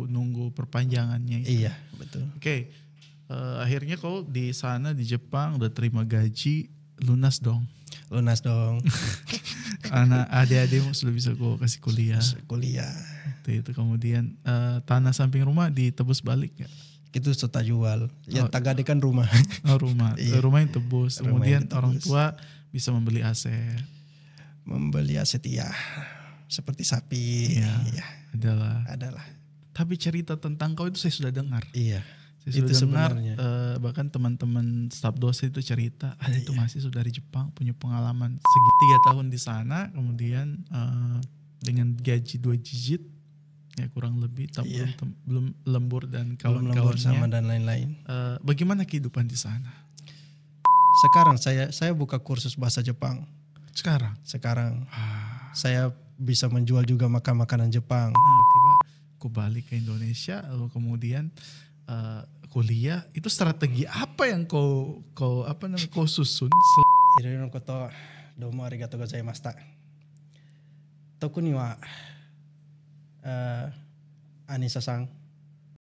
Nunggu perpanjangannya itu. Iya betul. Oke. Akhirnya kau di sana di Jepang udah terima gaji, lunas dong. Anak adik-adikmu sudah bisa kau kasih kuliah. Itu kemudian tanah samping rumah ditebus balik ya? Itu sudah jual. Yang tagade kan rumah. Rumah. Rumah yang tebus. Kemudian orang tua bisa membeli aset. Seperti sapi. Iya. Adalah. Tapi cerita tentang kau itu saya sudah dengar. Iya. Saya sudah dengar bahkan teman-teman staf dosen itu cerita itu mahasiswa dari Jepang punya pengalaman 3 tahun di sana, kemudian dengan gaji 2 digit ya kurang lebih, tapi belum lembur dan kawan-kawannya sama dan lain-lain. Bagaimana kehidupan di sana? Sekarang saya buka kursus bahasa Jepang. Sekarang saya bisa menjual juga makanan Jepang. Tiba-tiba aku balik ke Indonesia lalu kemudian kuliah, itu strategi apa yang kau susun? Iriron koto domo arigatou gozaimashita. Toku ni wa Anissa-san